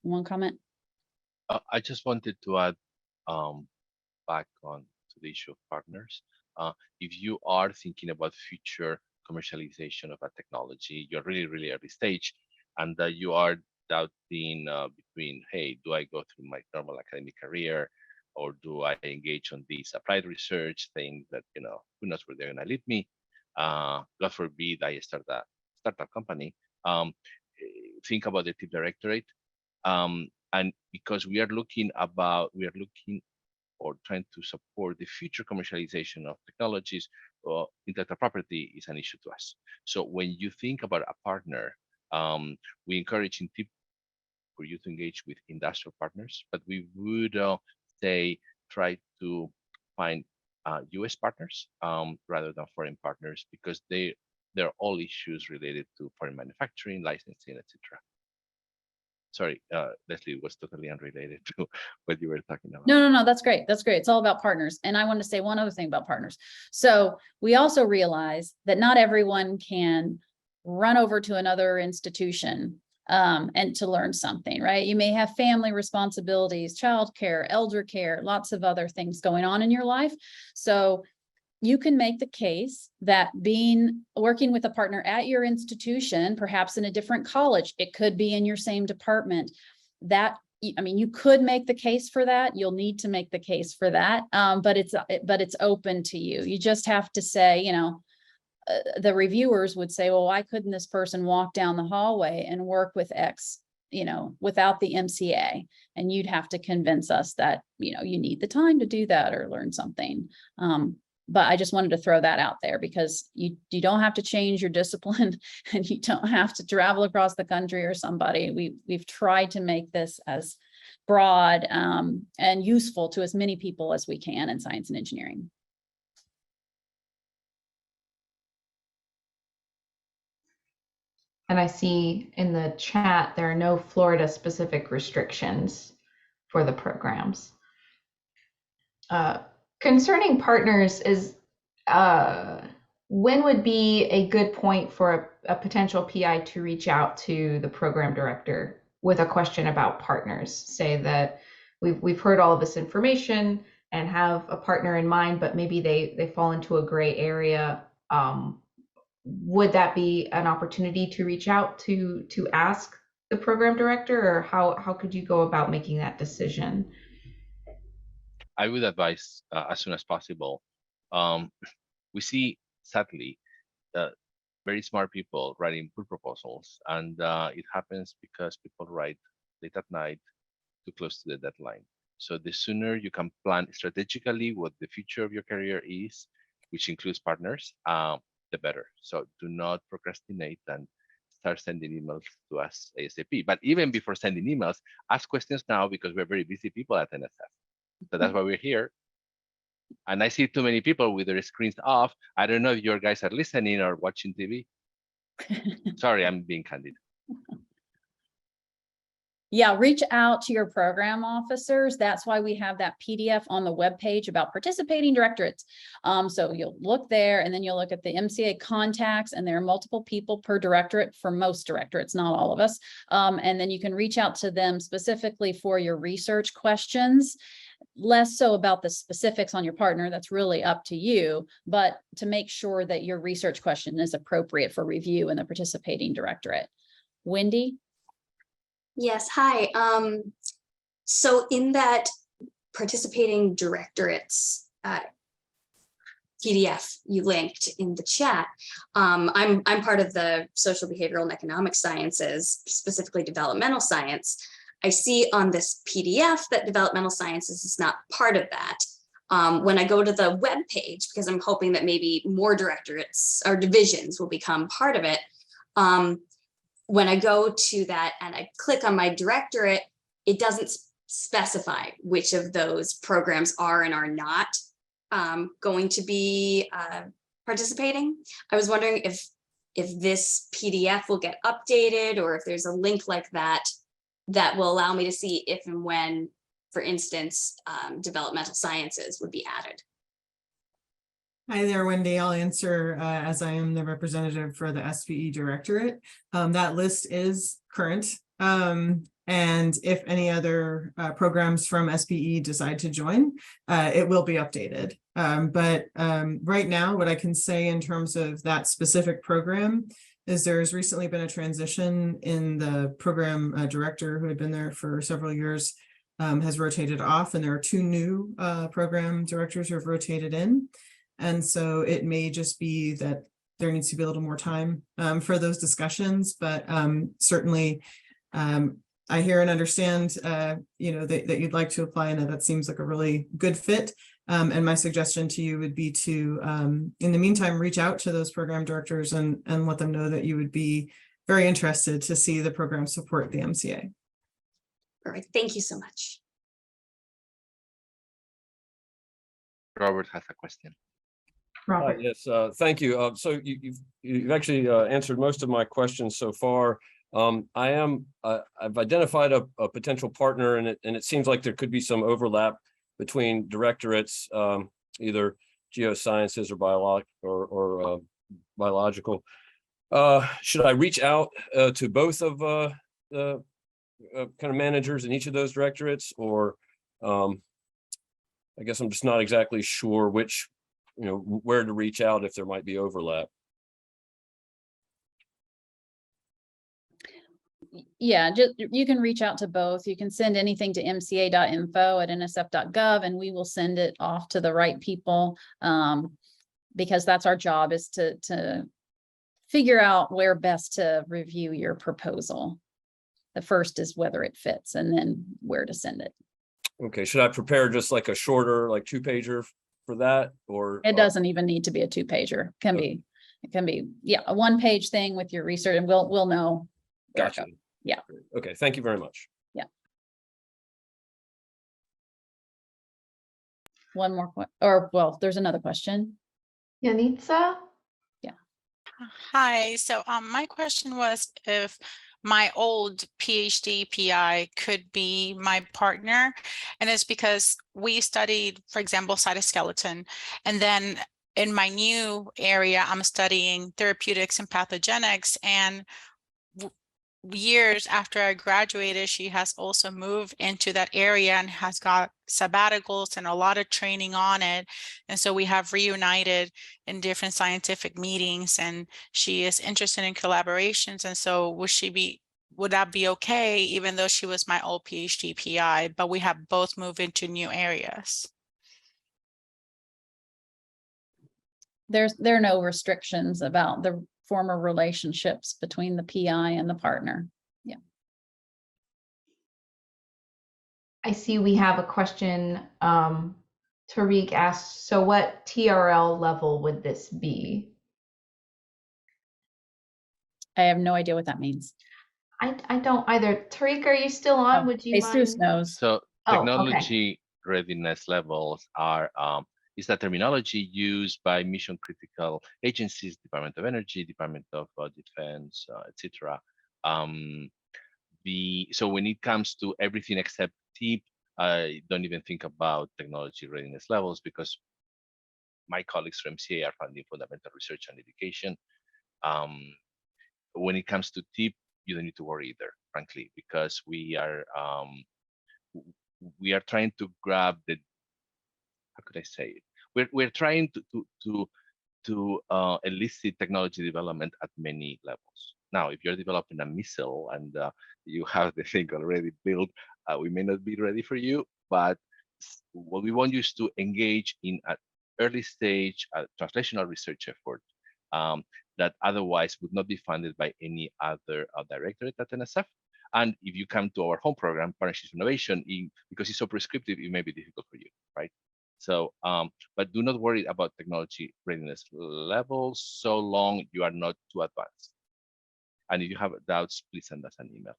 one comment? I just wanted to add back on to the issue of partners. If you are thinking about future commercialization of a technology, you're really early stage, and you are doubting between, hey, do I go through my normal academic career, or do I engage on this applied research thing that, who knows where they're going to lead me? God forbid I start a startup company. Think about the directorate. And because we are looking or trying to support the future commercialization of technologies, intellectual property is an issue to us. So when you think about a partner, we encourage for you to engage with industrial partners, but we would say try to find US partners rather than foreign partners, because they're all issues related to foreign manufacturing, licensing, etc. Sorry, Leslie, was totally unrelated to what you were talking about. No, that's great. That's great. It's all about partners. And I want to say one other thing about partners. So we also realize that not everyone can run over to another institution and to learn something, right? You may have family responsibilities, childcare, elder care, lots of other things going on in your life. So you can make the case that working with a partner at your institution, perhaps in a different college, it could be in your same department, you could make the case for that. You'll need to make the case for that, but it's open to you. You just have to say, the reviewers would say, well, why couldn't this person walk down the hallway and work with X, without the MCA? And you'd have to convince us that, you need the time to do that or learn something. But I just wanted to throw that out there, because you don't have to change your discipline and you don't have to travel across the country or somebody. We've tried to make this as broad and useful to as many people as we can in science and engineering. And I see in the chat, there are no Florida specific restrictions for the programs. Concerning partners, when would be a good point for a potential PI to reach out to the program director with a question about partners? Say that we've heard all of this information and have a partner in mind, but maybe they fall into a gray area. Would that be an opportunity to reach out to ask the program director, or how could you go about making that decision? I would advise as soon as possible. We see, sadly, very smart people writing poor proposals, and it happens because people write late at night, too close to the deadline. So the sooner you can plan strategically what the future of your career is, which includes partners, the better. So do not procrastinate and start sending emails to us ASAP. But even before sending emails, ask questions now because we're very busy people at NSF. So that's why we're here. And I see too many people with their screens off. I don't know if your guys are listening or watching TV. Sorry, I'm being candid. Yeah, reach out to your program officers. That's why we have that PDF on the webpage about participating directorates. So you'll look there and then you'll look at the MCA contacts, and there are multiple people per directorate for most directorates, not all of us. And then you can reach out to them specifically for your research questions. Less so about the specifics on your partner, that's really up to you, but to make sure that your research question is appropriate for review in the participating directorate. Wendy? Yes, hi. So in that participating directorates PDF you linked in the chat, I'm part of the social, behavioral, and economic sciences, specifically developmental science. I see on this PDF that developmental sciences is not part of that. When I go to the web page, because I'm hoping that maybe more directorates or divisions will become part of it, when I go to that and I click on my directorate, it doesn't specify which of those programs are and are not going to be participating. I was wondering if this PDF will get updated, or if there's a link like that that will allow me to see if and when, for instance, developmental sciences would be added. Hi there, Wendy. I'll answer as I am the representative for the SPE directorate. That list is current. And if any other programs from SPE decide to join, it will be updated. But right now, what I can say in terms of that specific program is there's recently been a transition in the program director who had been there for several years, has rotated off, and there are two new program directors who have rotated in. And so it may just be that there needs to be a little more time for those discussions, but certainly I hear and understand, that you'd like to apply, and that seems like a really good fit. And my suggestion to you would be to, in the meantime, reach out to those program directors and let them know that you would be very interested to see the program support the MCA. Perfect. Thank you so much. Robert has a question. Yes, thank you. So you've actually answered most of my questions so far. I've identified a potential partner, and it seems like there could be some overlap between directorates, either geosciences or biological. Should I reach out to both of the kind of managers in each of those directorates, or I guess I'm just not exactly sure which, where to reach out if there might be overlap. Yeah, you can reach out to both. You can send anything to mca.info@nsf.gov, and we will send it off to the right people, because that's our job, is to figure out where best to review your proposal. The first is whether it fits, and then where to send it. Okay, should I prepare just like a shorter, like 2-pager for that, or it doesn't even need to be a 2-pager? It can be, yeah, a 1-page thing with your research, and we'll know. Gotcha. Yeah. Okay, thank you very much. Yeah. One more question, or well, there's another question. Yanitza? Yeah. Hi. So my question was if my old PhD PI could be my partner, and it's because we studied, for example, cytoskeleton, and then in my new area, I'm studying therapeutics and pathogenics, and years after I graduated, she has also moved into that area and has got sabbaticals and a lot of training on it. And so we have reunited in different scientific meetings, and she is interested in collaborations. And so would that be okay, even though she was my old PhD PI, but we have both moved into new areas? There are no restrictions about the former relationships between the PI and the partner. Yeah. I see we have a question. Tariq asked, so what TRL level would this be? I have no idea what that means. I don't either. Tariq, are you still on? Would you Jesus mind? knows. So Oh, okay. technology readiness levels are is the terminology used by mission critical agencies, Department of Energy, Department of Defense, etc. So when it comes to everything except TEEP, I don't even think about technology readiness levels because my colleagues from MCA are funding fundamental research and education. When it comes to TEEP, you don't need to worry either, frankly, because we are trying to grab the, how could I say it? We're trying to elicit technology development at many levels. Now, if you're developing a missile and you have the thing already built, we may not be ready for you, but what we want you is to engage in an early stage translational research effort that otherwise would not be funded by any other directorate at NSF. And if you come to our home program, Partnerships Innovation, because it's so prescriptive, it may be difficult for you, right? So, but do not worry about technology readiness levels so long you are not too advanced. And if you have doubts, please send us an email.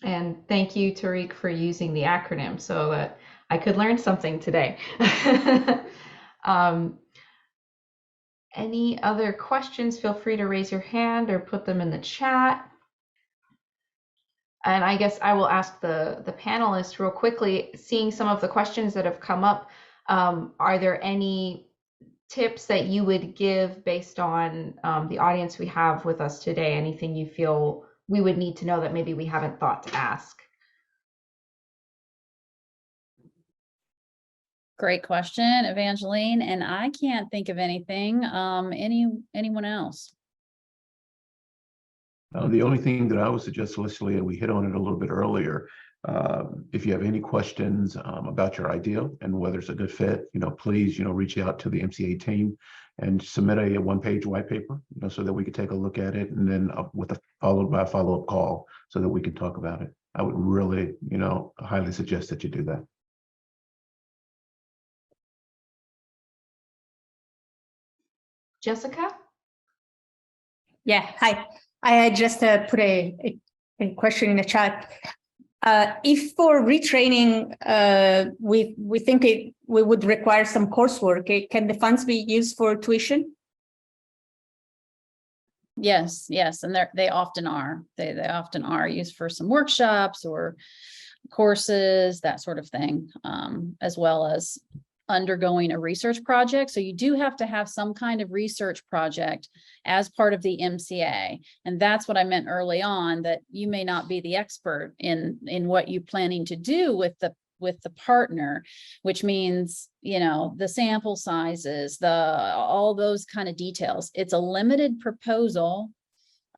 And thank you, Tariq, for using the acronym so that I could learn something today. Any other questions? Feel free to raise your hand or put them in the chat. And I guess I will ask the panelists real quickly, seeing some of the questions that have come up, are there any tips that you would give based on the audience we have with us today? Anything you feel we would need to know that maybe we haven't thought to ask? Great question, Evangeline. And I can't think of anything. Anyone else? The only thing that I would suggest, Leslie, and we hit on it a little bit earlier, if you have any questions about your idea and whether it's a good fit, please, reach out to the MCA team and submit a one-page white paper, so that we could take a look at it, and then followed by a follow-up call so that we can talk about it. I would really, highly suggest that you do that. Jessica? Yeah, hi. I just put a question in the chat. If for retraining, we think we would require some coursework, can the funds be used for tuition? Yes, and they often are. They often are used for some workshops or courses, that sort of thing, as well as undergoing a research project. So you do have to have some kind of research project as part of the MCA. And that's what I meant early on, that you may not be the expert in what you're planning to do with the partner, which means, the sample sizes, all those kind of details. It's a limited proposal.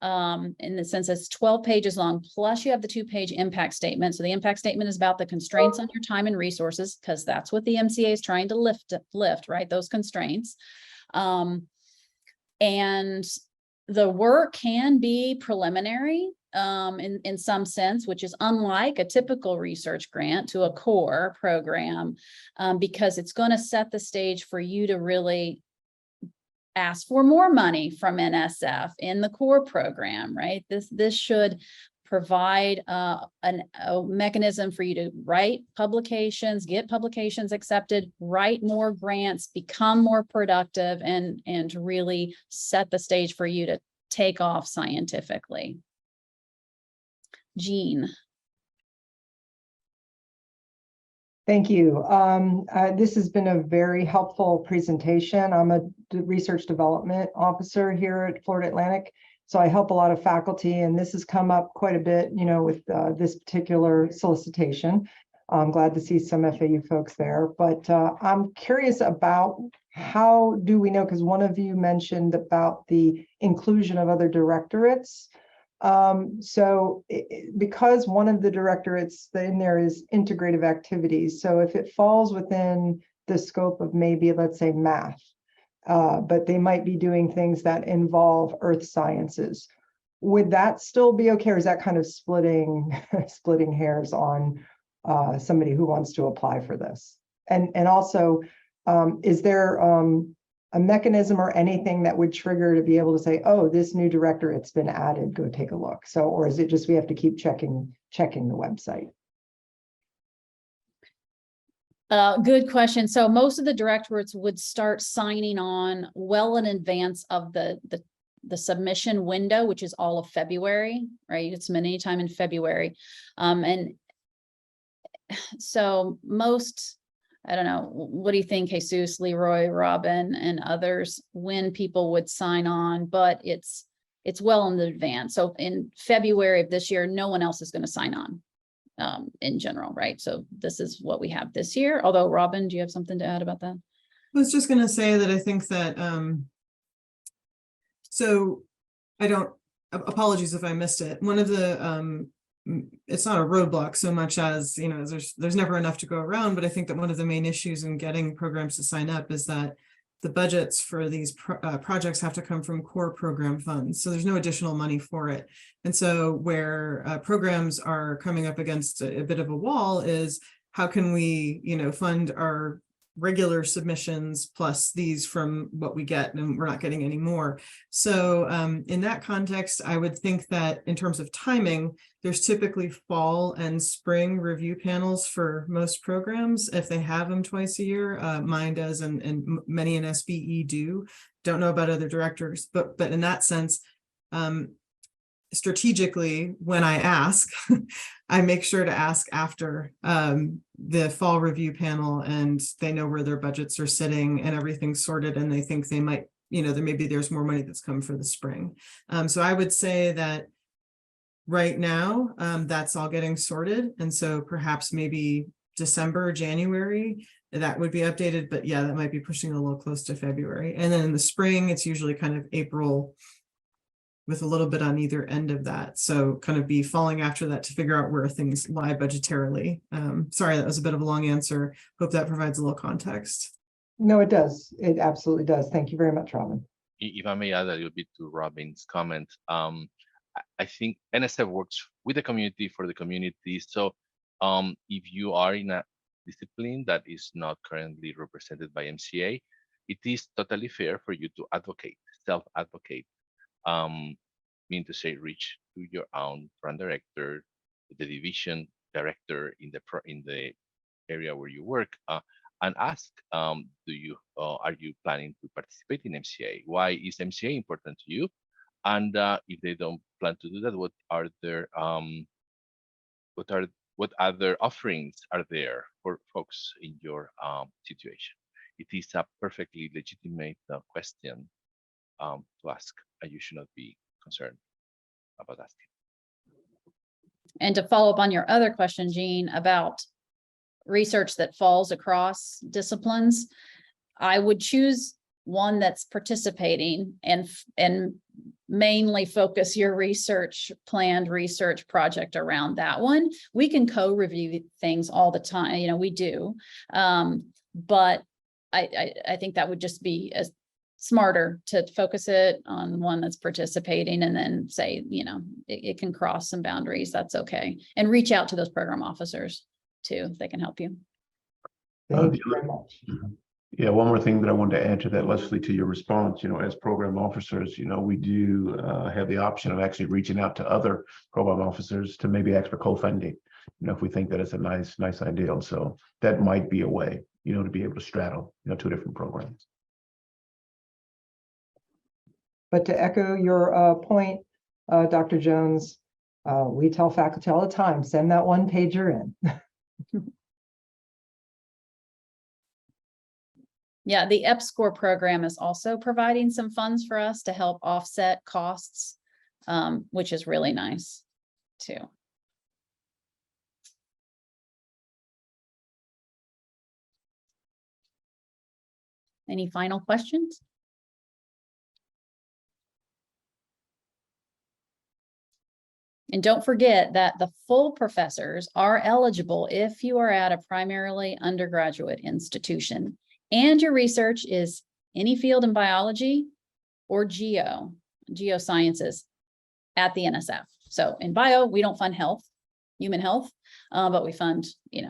In the sense it's 12 pages long, plus you have the 2-page impact statement. So the impact statement is about the constraints on your time and resources, because that's what the MCA is trying to lift, right? Those constraints. And the work can be preliminary in some sense, which is unlike a typical research grant to a core program, because it's going to set the stage for you to really ask for more money from NSF in the core program, right? This should provide a mechanism for you to write publications, get publications accepted, write more grants, become more productive, and really set the stage for you to take off scientifically. Jean. Thank you. This has been a very helpful presentation. I'm a research development officer here at Florida Atlantic, so I help a lot of faculty, and this has come up quite a bit, with this particular solicitation. I'm glad to see some FAU folks there, but I'm curious about how do we know, because one of you mentioned about the inclusion of other directorates. Because one of the directorates in there is integrative activities, so if it falls within the scope of maybe, let's say, math, but they might be doing things that involve earth sciences, would that still be okay, or is that kind of splitting splitting hairs on somebody who wants to apply for this? And also, is there a mechanism or anything that would trigger to be able to say, oh, this new director, it's been added, go take a look? So, or is it just we have to keep checking the website? Good question. So most of the directorates would start signing on well in advance of the submission window, which is all of February, right? It's any time in February. And so most, I don't know, what do you think, Jesus, Leroy, Robin, and others, when people would sign on, but it's well in advance. So in February of this year, no one else is going to sign on in general, right? So this is what we have this year. Although, Robin, do you have something to add about that? I was just going to say that I think that, so I don't, apologies if I missed it. One of the, it's not a roadblock so much as, you know, there's never enough to go around, but I think that one of the main issues in getting programs to sign up is that the budgets for these projects have to come from core program funds. So there's no additional money for it. And so where programs are coming up against a bit of a wall is how can we, you know, fund our regular submissions plus these from what we get, and we're not getting any more. So in that context, I would think that in terms of timing, there's typically fall and spring review panels for most programs if they have them twice a year. Mine does, and many in SBE do. Don't know about other directors, but in that sense, strategically, when I ask, I make sure to ask after the fall review panel, and they know where their budgets are sitting and everything's sorted, and they think they might, you know, there's more money that's come for the spring. So I would say that right now, that's all getting sorted. And so perhaps maybe December, January, that would be updated, but yeah, that might be pushing a little close to February. And then in the spring, it's usually kind of April, with a little bit on either end of that. So kind of be falling after that to figure out where things lie budgetarily. Sorry, that was a bit of a long answer. Hope that provides a little context. No, it does. It absolutely does. Thank you very much, Robin. If I may add a little bit to Robin's comment, I think NSF works with the community for the community. So if you are in a discipline that is not currently represented by MCA, it is totally fair for you to advocate, self-advocate. Mean to say, reach to your own program director, the division director in the area where you work, and ask, are you planning to participate in MCA? Why is MCA important to you? And if they don't plan to do that, what other offerings are there for folks in your situation? It is a perfectly legitimate question to ask, and you should not be concerned about asking. And to follow up on your other question, Jean, about research that falls across disciplines, I would choose one that's participating and mainly focus your planned research project around that one. We can co-review things all the time, you know, we do, but I think that would just be smarter to focus it on one that's participating, and then say, you know, it can cross some boundaries. That's okay. And reach out to those program officers too. They can help you. Thank you very much. Yeah, one more thing that I wanted to add to that, Leslie, to your response, you know, as program officers, you know, we do have the option of actually reaching out to other program officers to maybe ask for co-funding, you know, if we think that it's a nice idea. So that might be a way, you know, to be able to straddle, you know, two different programs. But to echo your point, Dr. Jones, we tell faculty all the time, send that one pager in. Yeah, the EPSCoR program is also providing some funds for us to help offset costs, which is really nice too. Any final questions? And don't forget that the full professors are eligible if you are at a primarily undergraduate institution and your research is any field in biology or geosciences. at the NSF. So in bio, we don't fund health, human health, but we fund,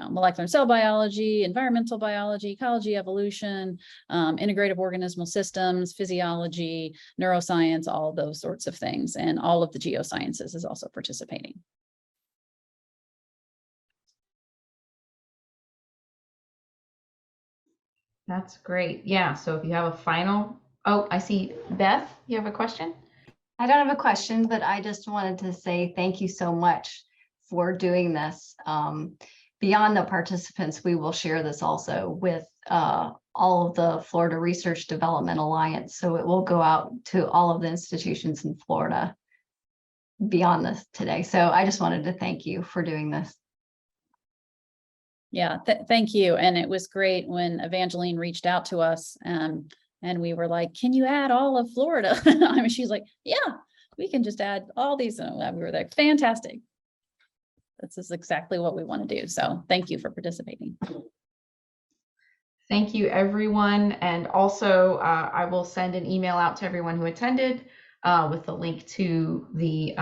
molecular cell biology, environmental biology, ecology, evolution, integrative organismal systems, physiology, neuroscience, all those sorts of things. And all of the geosciences is also participating. That's great. Yeah, so if you have a final, oh, I see Beth, you have a question? I don't have a question, but I just wanted to say thank you so much for doing this. Beyond the participants, we will share this also with all of the Florida Research Development Alliance. So it will go out to all of the institutions in Florida beyond this today. So I just wanted to thank you for doing this. Yeah, thank you. And it was great when Evangeline reached out to us and we were like, can you add all of Florida? I mean, she's like, yeah, we can just add all these. And we were like, fantastic. This is exactly what we want to do. So thank you for participating. Thank you, everyone. And also, I will send an email out to everyone who attended with the link to the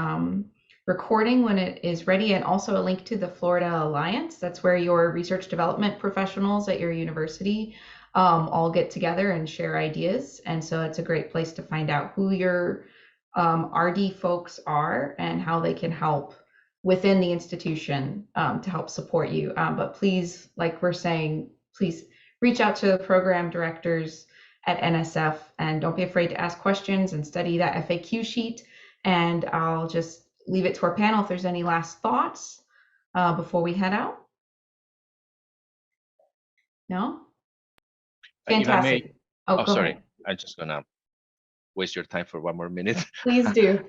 recording when it is ready, and also a link to the Florida Alliance. That's where your research development professionals at your university all get together and share ideas. And so it's a great place to find out who your RD folks are and how they can help within the institution to help support you. But please, like we're saying, please reach out to the program directors at NSF and don't be afraid to ask questions and study that FAQ sheet. And I'll just leave it to our panel if there's any last thoughts before we head out. No? Fantastic. Oh, sorry. Ahead. I'm just gonna waste your time for one more minute. Please do.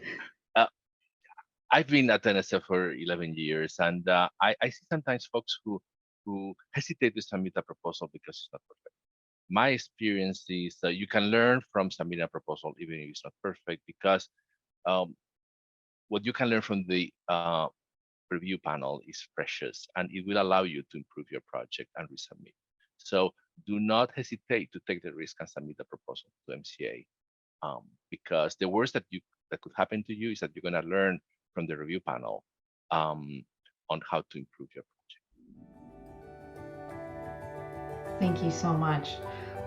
I've been at NSF for 11 years, and I see sometimes folks who hesitate to submit a proposal because it's not perfect. My experience is that you can learn from submitting a proposal even if it's not perfect, because what you can learn from the review panel is precious, and it will allow you to improve your project and resubmit. So do not hesitate to take the risk and submit a proposal to MCA, because the worst that could happen to you is that you're going to learn from the review panel on how to improve your project. Thank you so much.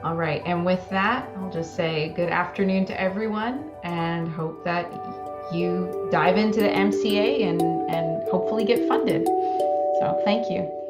All right, and with that, I'll just say good afternoon to everyone and hope that you dive into the MCA and hopefully get funded. So thank you.